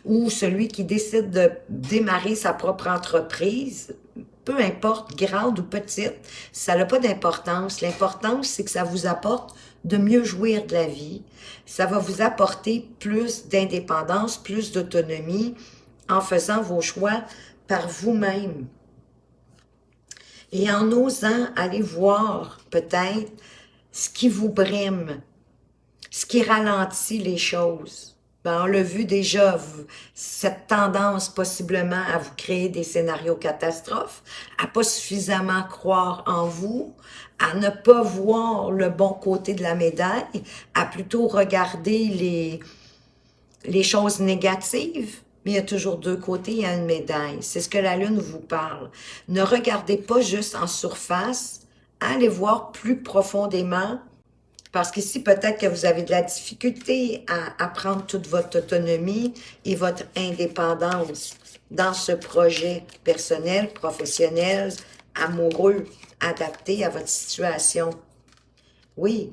Speaker 1: ou celui qui décide de démarrer sa propre entreprise, peu importe, grande ou petite, ça n'a pas d'importance. L'importance, c'est que ça vous apporte de mieux jouir de la vie. Ça va vous apporter plus d'indépendance, plus d'autonomie en faisant vos choix par vous-même. Et en osant aller voir peut-être ce qui vous brime, ce qui ralentit les choses. Ben, on l'a vu déjà, cette tendance possiblement à vous créer des scénarios catastrophes, à pas suffisamment croire en vous, à ne pas voir le bon côté de la médaille, à plutôt regarder les choses négatives. Mais il y a toujours deux côtés à une médaille. C'est ce que la Lune vous parle. Ne regardez pas juste en surface, allez voir plus profondément. Parce qu'ici, peut-être que vous avez de la difficulté à prendre toute votre autonomie et votre indépendance dans ce projet personnel, professionnel, amoureux, adapté à votre situation. Oui,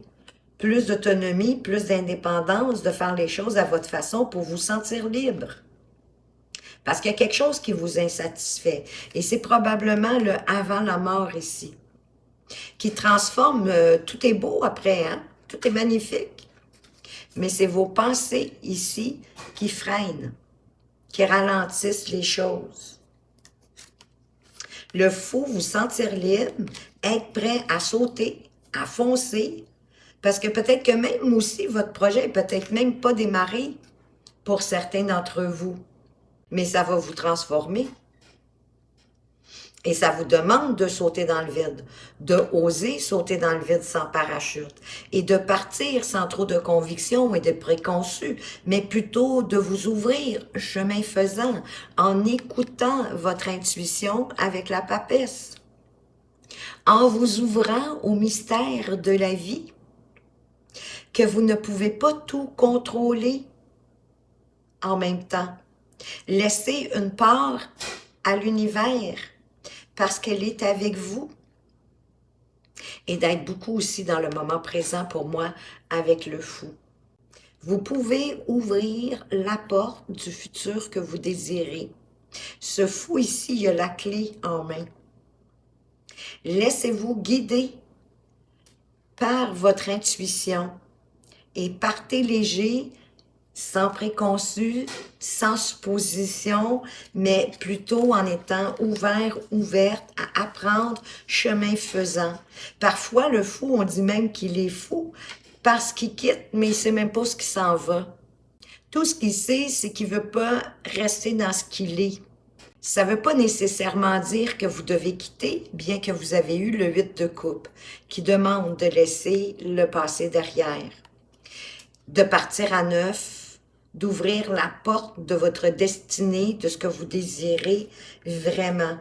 Speaker 1: plus d'autonomie, plus d'indépendance, de faire les choses à votre façon pour vous sentir libre. Parce qu'il y a quelque chose qui vous insatisfait. Et c'est probablement le avant la mort ici, qui transforme, tout est beau après, hein? Tout est magnifique. Mais c'est vos pensées ici qui freinent, qui ralentissent les choses. Le fou, vous sentir libre, être prêt à sauter, à foncer, parce que peut-être que même aussi, votre projet n'est peut-être même pas démarré pour certains d'entre vous, mais ça va vous transformer. Et ça vous demande de sauter dans le vide, de oser sauter dans le vide sans parachute et de partir sans trop de conviction et de préconçus, mais plutôt de vous ouvrir chemin faisant en écoutant votre intuition avec la papesse, en vous ouvrant au mystère de la vie, que vous ne pouvez pas tout contrôler en même temps. Laissez une part à l'univers parce qu'elle est avec vous. Et d'être beaucoup aussi dans le moment présent pour moi avec le fou. Vous pouvez ouvrir la porte du futur que vous désirez. Ce fou ici, il a la clé en main. Laissez-vous guider par votre intuition et partez léger, sans préconçu, sans supposition, mais plutôt en étant ouvert, ouverte à apprendre chemin faisant. Parfois, le fou, on dit même qu'il est fou parce qu'il quitte, mais il ne sait même pas ce qui s'en va. Tout ce qu'il sait, c'est qu'il ne veut pas rester dans ce qu'il est. Ça ne veut pas nécessairement dire que vous devez quitter, bien que vous avez eu le 8 de coupe, qui demande de laisser le passé derrière, de partir à neuf, d'ouvrir la porte de votre destinée, de ce que vous désirez vraiment.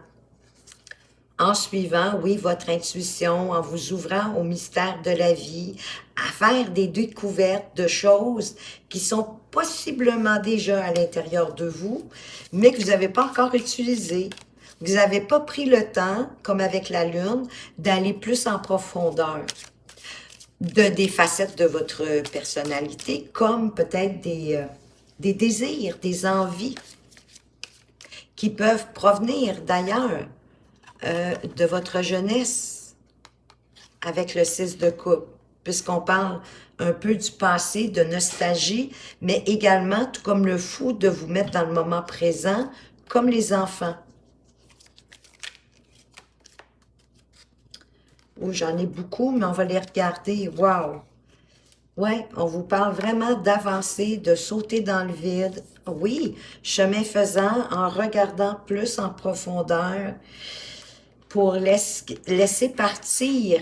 Speaker 1: En suivant, oui, votre intuition, en vous ouvrant au mystère de la vie, à faire des découvertes de choses qui sont possiblement déjà à l'intérieur de vous, mais que vous n'avez pas encore utilisées. Vous n'avez pas pris le temps, comme avec la Lune, d'aller plus en profondeur des facettes de votre personnalité, comme peut-être des désirs, des envies qui peuvent provenir d'ailleurs de votre jeunesse avec le 6 de coupe, puisqu'on parle un peu du passé, de nostalgie, mais également, tout comme le fou, de vous mettre dans le moment présent, comme les enfants. Oh, j'en ai beaucoup, mais on va les regarder. Wow! Ouais, on vous parle vraiment d'avancer, de sauter dans le vide. Oui, chemin faisant, en regardant plus en profondeur pour laisser partir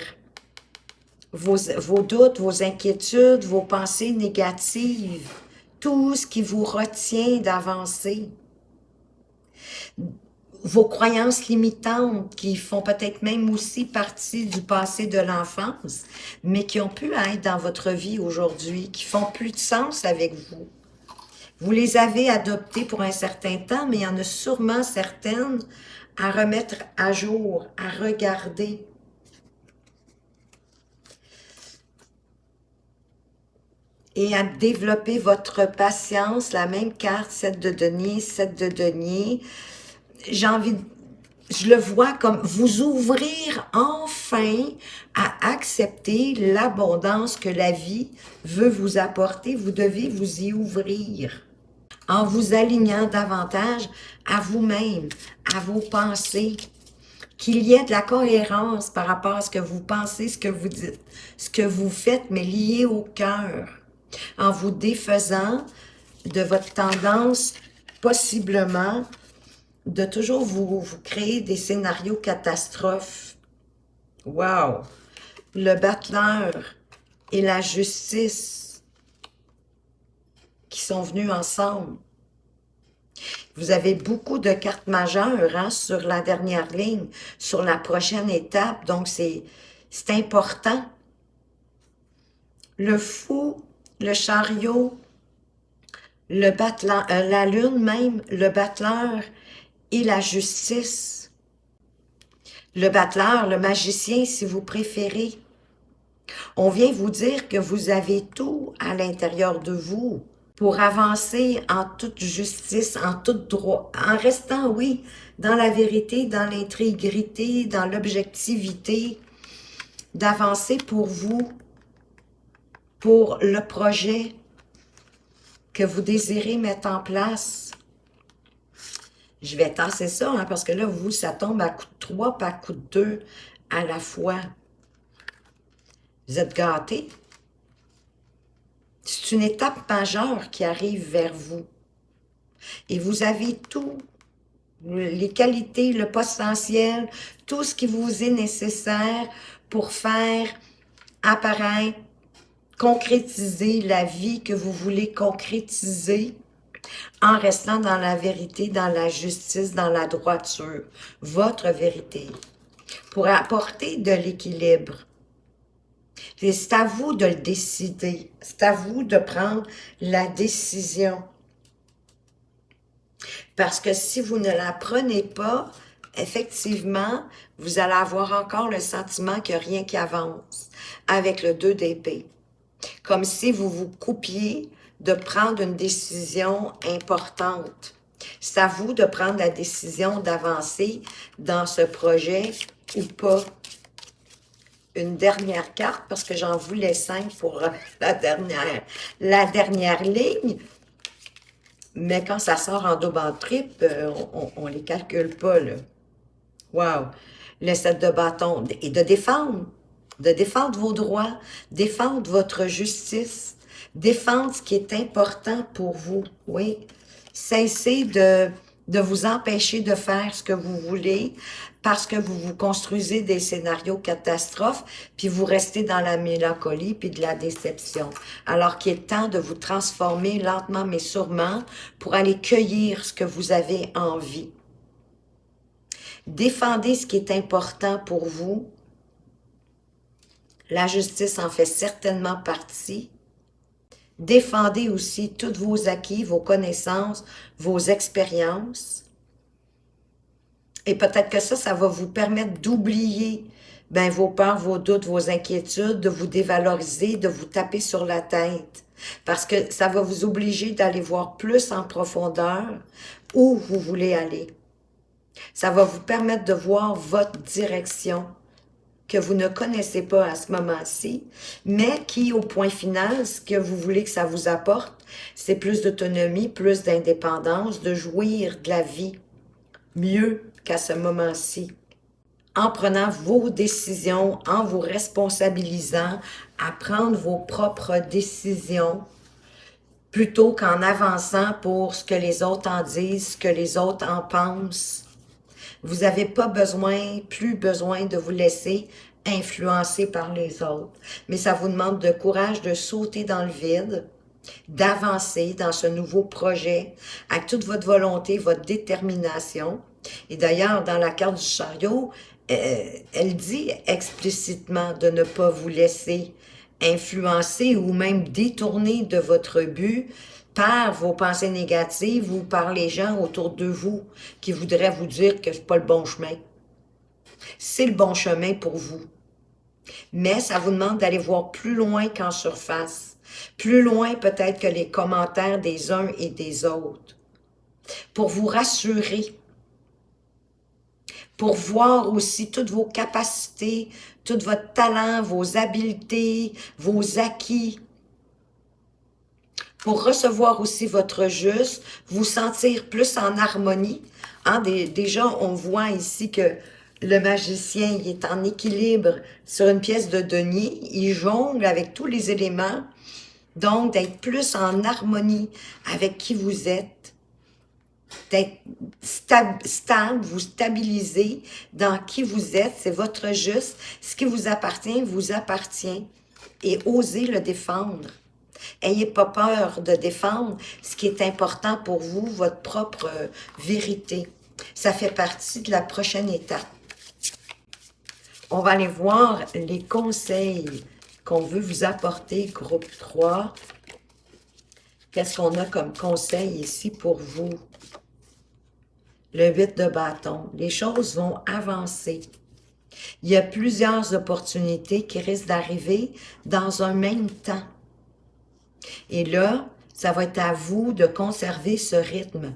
Speaker 1: vos doutes, vos inquiétudes, vos pensées négatives, tout ce qui vous retient d'avancer. Vos croyances limitantes qui font peut-être même aussi partie du passé de l'enfance, mais qui ont pu être dans votre vie aujourd'hui, qui font plus de sens avec vous. Vous les avez adoptées pour un certain temps, mais il y en a sûrement certaines à remettre à jour, à regarder. Et à développer votre patience, la même carte, 7 de denier, 7 de denier. J'ai envie de... Je le vois comme vous ouvrir enfin à accepter l'abondance que la vie veut vous apporter. Vous devez vous y ouvrir en vous alignant davantage à vous-même, à vos pensées, qu'il y ait de la cohérence par rapport à ce que vous pensez, ce que vous dites, ce que vous faites, mais lié au cœur, en vous défaisant de votre tendance, possiblement, de toujours vous créer des scénarios catastrophes. Wow! Le battleur et la justice qui sont venus ensemble. Vous avez beaucoup de cartes majeures hein, sur la dernière ligne, sur la prochaine étape, donc c'est important. Le fou, le chariot, le battleur, la lune même, le battleur et la justice. Le battleur, le magicien si vous préférez. On vient vous dire que vous avez tout à l'intérieur de vous pour avancer en toute justice, en tout droit, en restant, oui, dans la vérité, dans l'intégrité, dans l'objectivité, d'avancer pour vous, pour le projet que vous désirez mettre en place. Je vais tasser ça, hein, parce que là, vous, ça tombe à coup de 3 pas à coup de 2 à la fois. Vous êtes gâtés. C'est une étape majeure qui arrive vers vous. Et vous avez tout, les qualités, le potentiel, tout ce qui vous est nécessaire pour faire apparaître, concrétiser la vie que vous voulez concrétiser en restant dans la vérité, dans la justice, dans la droiture. Votre vérité. Pour apporter de l'équilibre. C'est à vous de le décider. C'est à vous de prendre la décision. Parce que si vous ne la prenez pas, effectivement, vous allez avoir encore le sentiment qu'il n'y a rien qui avance avec le 2 d'épée. Comme si vous vous coupiez de prendre une décision importante. C'est à vous de prendre la décision d'avancer dans ce projet ou pas. Une dernière carte, parce que j'en voulais 5 pour la dernière ligne. Mais quand ça sort en double en triple, on les calcule pas, là. Wow! Le 7 de bâton. Et de défendre vos droits, défendre votre justice, défendre ce qui est important pour vous, oui. Cessez de vous empêcher de faire ce que vous voulez parce que vous vous construisez des scénarios catastrophes, puis vous restez dans la mélancolie puis de la déception. Alors qu'il est temps de vous transformer lentement mais sûrement pour aller cueillir ce que vous avez envie. Défendez ce qui est important pour vous. La justice en fait certainement partie. Défendez aussi tous vos acquis, vos connaissances, vos expériences. Et peut-être que ça va vous permettre d'oublier vos peurs, vos doutes, vos inquiétudes, de vous dévaloriser, de vous taper sur la tête. Parce que ça va vous obliger d'aller voir plus en profondeur où vous voulez aller. Ça va vous permettre de voir votre direction que vous ne connaissez pas à ce moment-ci, mais qui, au point final, ce que vous voulez que ça vous apporte, c'est plus d'autonomie, plus d'indépendance, de jouir de la vie mieux qu'à ce moment-ci. En prenant vos décisions, en vous responsabilisant à prendre vos propres décisions, plutôt qu'en avançant pour ce que les autres en disent, ce que les autres en pensent. Vous n'avez pas plus besoin de vous laisser influencer par les autres. Mais ça vous demande de courage de sauter dans le vide, d'avancer dans ce nouveau projet avec toute votre volonté, votre détermination. Et d'ailleurs, dans la carte du chariot, elle dit explicitement de ne pas vous laisser influencer ou même détourner de votre but par vos pensées négatives ou par les gens autour de vous qui voudraient vous dire que c'est pas le bon chemin. C'est le bon chemin pour vous. Mais ça vous demande d'aller voir plus loin qu'en surface. Plus loin peut-être que les commentaires des uns et des autres. Pour vous rassurer. Pour voir aussi toutes vos capacités, tout votre talent, vos habiletés, vos acquis. Pour recevoir aussi votre juste, vous sentir plus en harmonie. Hein, déjà, on voit ici que le magicien il est en équilibre sur une pièce de denier. Il jongle avec tous les éléments Donc, d'être plus en harmonie avec qui vous êtes, d'être stable, vous stabiliser dans qui vous êtes, c'est votre juste. Ce qui vous appartient et osez le défendre. Ayez pas peur de défendre ce qui est important pour vous, votre propre vérité. Ça fait partie de la prochaine étape. On va aller voir les conseils qu'on veut vous apporter, groupe 3. Qu'est-ce qu'on a comme conseil ici pour vous? Le 8 de bâton. Les choses vont avancer. Il y a plusieurs opportunités qui risquent d'arriver dans un même temps. Et là, ça va être à vous de conserver ce rythme,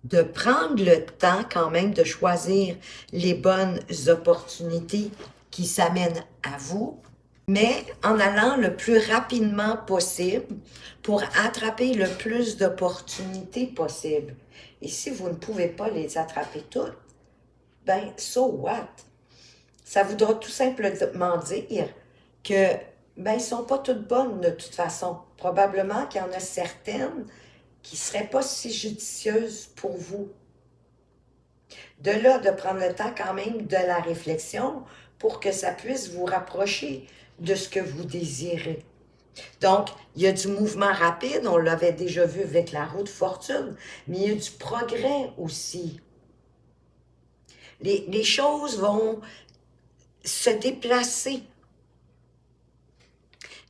Speaker 1: de prendre le temps quand même de choisir les bonnes opportunités qui s'amènent à vous, mais en allant le plus rapidement possible pour attraper le plus d'opportunités possible. Et si vous ne pouvez pas les attraper toutes, ben, so what? Ça voudra tout simplement dire que, ben, ils ne sont pas toutes bonnes de toute façon. Probablement qu'il y en a certaines qui ne seraient pas si judicieuses pour vous. De là, de prendre le temps quand même de la réflexion pour que ça puisse vous rapprocher de ce que vous désirez. Donc, il y a du mouvement rapide, on l'avait déjà vu avec la roue de fortune, mais il y a du progrès aussi. Les choses vont se déplacer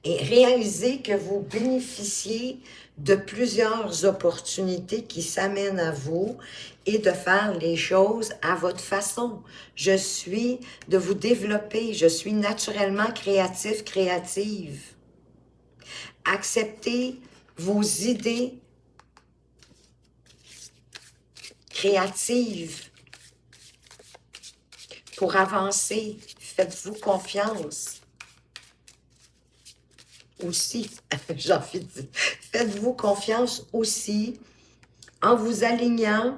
Speaker 1: et réaliser que vous bénéficiez de plusieurs opportunités qui s'amènent à vous et de faire les choses à votre façon. De vous développer, je suis naturellement créatif, créative. Acceptez vos idées créatives pour avancer. Faites-vous confiance. Aussi, j'ai envie de dire, faites-vous confiance aussi en vous alignant,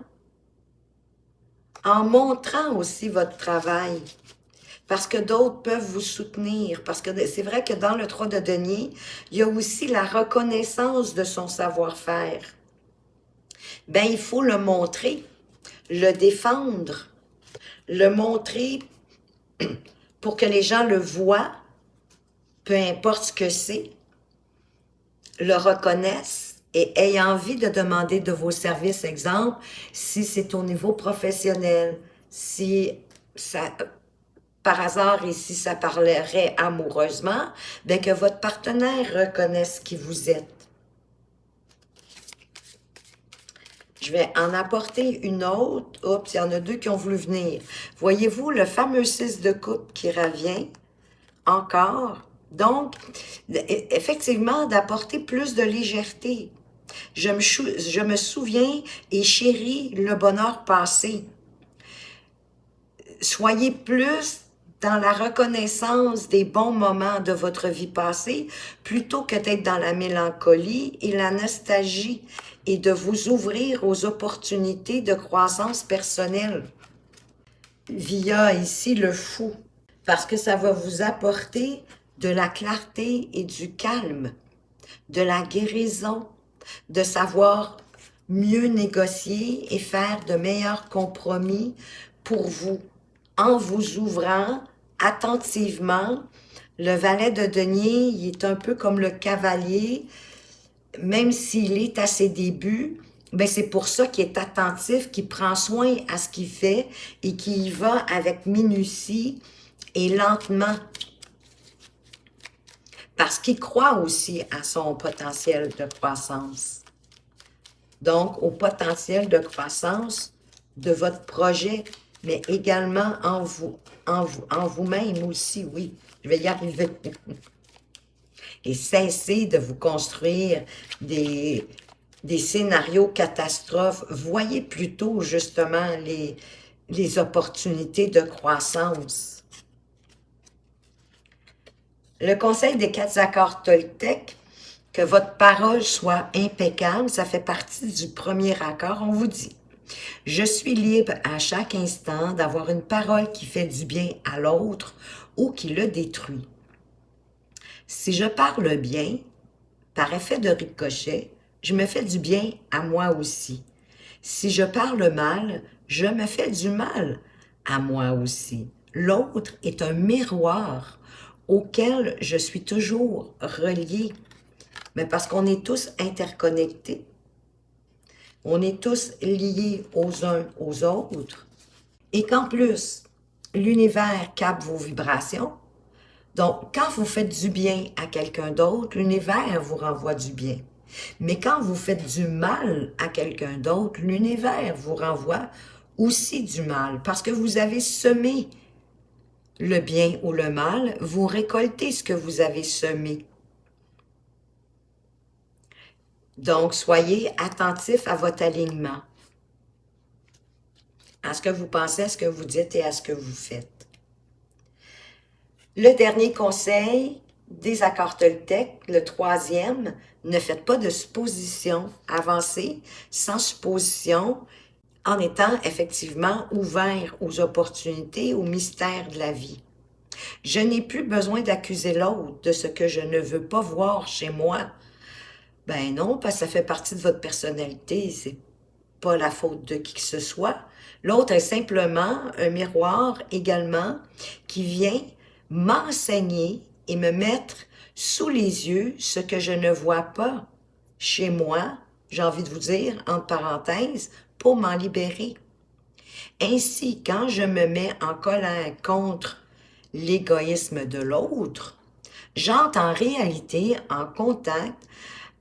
Speaker 1: en montrant aussi votre travail. Parce que d'autres peuvent vous soutenir. Parce que c'est vrai que dans le 3 de denier, il y a aussi la reconnaissance de son savoir-faire. Ben, il faut le montrer, le défendre, le montrer pour que les gens le voient, peu importe ce que c'est, le reconnaissent et aient envie de demander de vos services. Exemple, si c'est au niveau professionnel, si ça, par hasard, et si ça parlerait amoureusement, bien que votre partenaire reconnaisse qui vous êtes. Je vais en apporter une autre. Oups, il y en a deux qui ont voulu venir. Voyez-vous le fameux 6 de coupe qui revient encore? Donc, effectivement, d'apporter plus de légèreté. Je me souviens et chéris le bonheur passé. Soyez plus dans la reconnaissance des bons moments de votre vie passée, plutôt que d'être dans la mélancolie et la nostalgie, et de vous ouvrir aux opportunités de croissance personnelle. Via ici le fou, parce que ça va vous apporter de la clarté et du calme, de la guérison, de savoir mieux négocier et faire de meilleurs compromis pour vous, en vous ouvrant attentivement. Le valet de denier, il est un peu comme le cavalier, même s'il est à ses débuts, ben c'est pour ça qu'il est attentif, qu'il prend soin à ce qu'il fait et qu'il y va avec minutie et lentement. Parce qu'il croit aussi à son potentiel de croissance. Donc, au potentiel de croissance de votre projet, mais également en vous-même aussi, oui. Je vais y arriver. Et cessez de vous construire des scénarios catastrophes. Voyez plutôt justement les opportunités de croissance. Le conseil des 4 accords Toltec, que votre parole soit impeccable, ça fait partie du premier accord. On vous dit, je suis libre à chaque instant d'avoir une parole qui fait du bien à l'autre ou qui le détruit. Si je parle bien, par effet de ricochet, je me fais du bien à moi aussi. Si je parle mal, je me fais du mal à moi aussi. L'autre est un miroir auquel je suis toujours relié, mais parce qu'on est tous interconnectés, on est tous liés aux uns aux autres, et qu'en plus, l'univers capte vos vibrations. Donc, quand vous faites du bien à quelqu'un d'autre, l'univers vous renvoie du bien. Mais quand vous faites du mal à quelqu'un d'autre, l'univers vous renvoie aussi du mal, parce que vous avez semé le bien ou le mal, vous récoltez ce que vous avez semé. Donc, soyez attentifs à votre alignement, à ce que vous pensez, à ce que vous dites et à ce que vous faites. Le dernier conseil, des accords Toltec, le troisième, ne faites pas de suppositions, avancez sans supposition, en étant effectivement ouvert aux opportunités, aux mystères de la vie. Je n'ai plus besoin d'accuser l'autre de ce que je ne veux pas voir chez moi. Ben non, parce que ça fait partie de votre personnalité, c'est pas la faute de qui que ce soit. L'autre est simplement un miroir également qui vient m'enseigner et me mettre sous les yeux ce que je ne vois pas chez moi, j'ai envie de vous dire, entre parenthèses, pour m'en libérer. Ainsi, quand je me mets en colère contre l'égoïsme de l'autre, j'entre en réalité en contact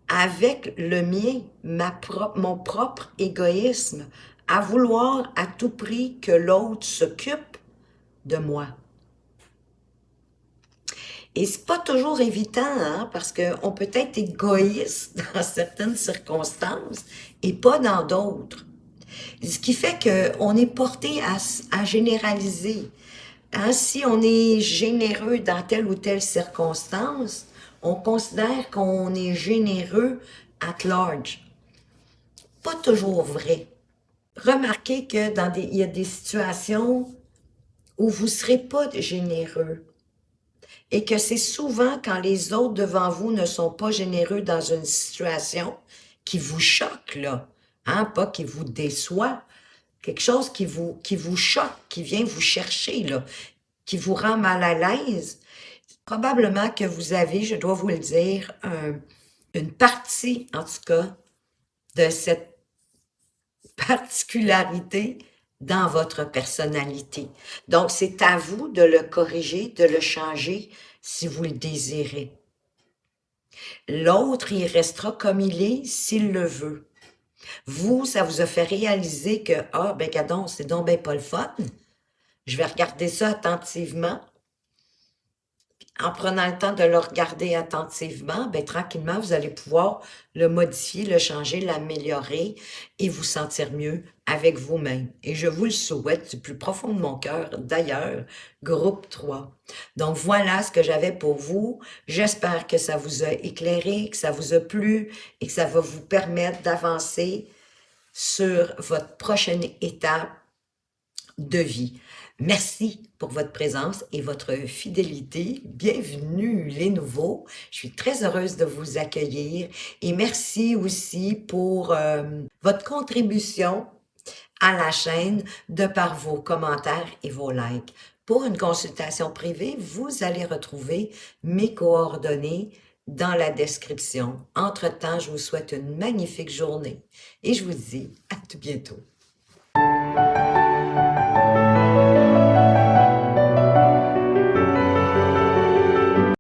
Speaker 1: avec le mien, mon propre égoïsme, à vouloir à tout prix que l'autre s'occupe de moi. Et c'est pas toujours évident, hein, parce qu'on peut être égoïste dans certaines circonstances et pas dans d'autres. Ce qui fait qu'on est porté à généraliser. Hein, si on est généreux dans telle ou telle circonstance, on considère qu'on est généreux at large. Pas toujours vrai. Remarquez que il y a des situations où vous ne serez pas généreux et que c'est souvent quand les autres devant vous ne sont pas généreux dans une situation qui vous choque, là, hein, pas qui vous déçoit, quelque chose qui vous choque, qui vient vous chercher, là, qui vous rend mal à l'aise. Probablement que vous avez, je dois vous le dire, une partie, en tout cas, de cette particularité dans votre personnalité. Donc, c'est à vous de le corriger, de le changer si vous le désirez. L'autre, il restera comme il est s'il le veut. Vous, ça vous a fait réaliser que, ah, ben, cadon, c'est donc ben pas le fun. Je vais regarder ça attentivement. En prenant le temps de le regarder attentivement, ben, tranquillement, vous allez pouvoir le modifier, le changer, l'améliorer et vous sentir mieux avec vous-même. Et je vous le souhaite du plus profond de mon cœur, d'ailleurs, groupe 3. Donc, voilà ce que j'avais pour vous. J'espère que ça vous a éclairé, que ça vous a plu et que ça va vous permettre d'avancer sur votre prochaine étape de vie. Merci pour votre présence et votre fidélité. Bienvenue les nouveaux. Je suis très heureuse de vous accueillir et merci aussi pour votre contribution à la chaîne de par vos commentaires et vos likes. Pour une consultation privée, vous allez retrouver mes coordonnées dans la description. Entre-temps, je vous souhaite une magnifique journée et je vous dis à tout bientôt.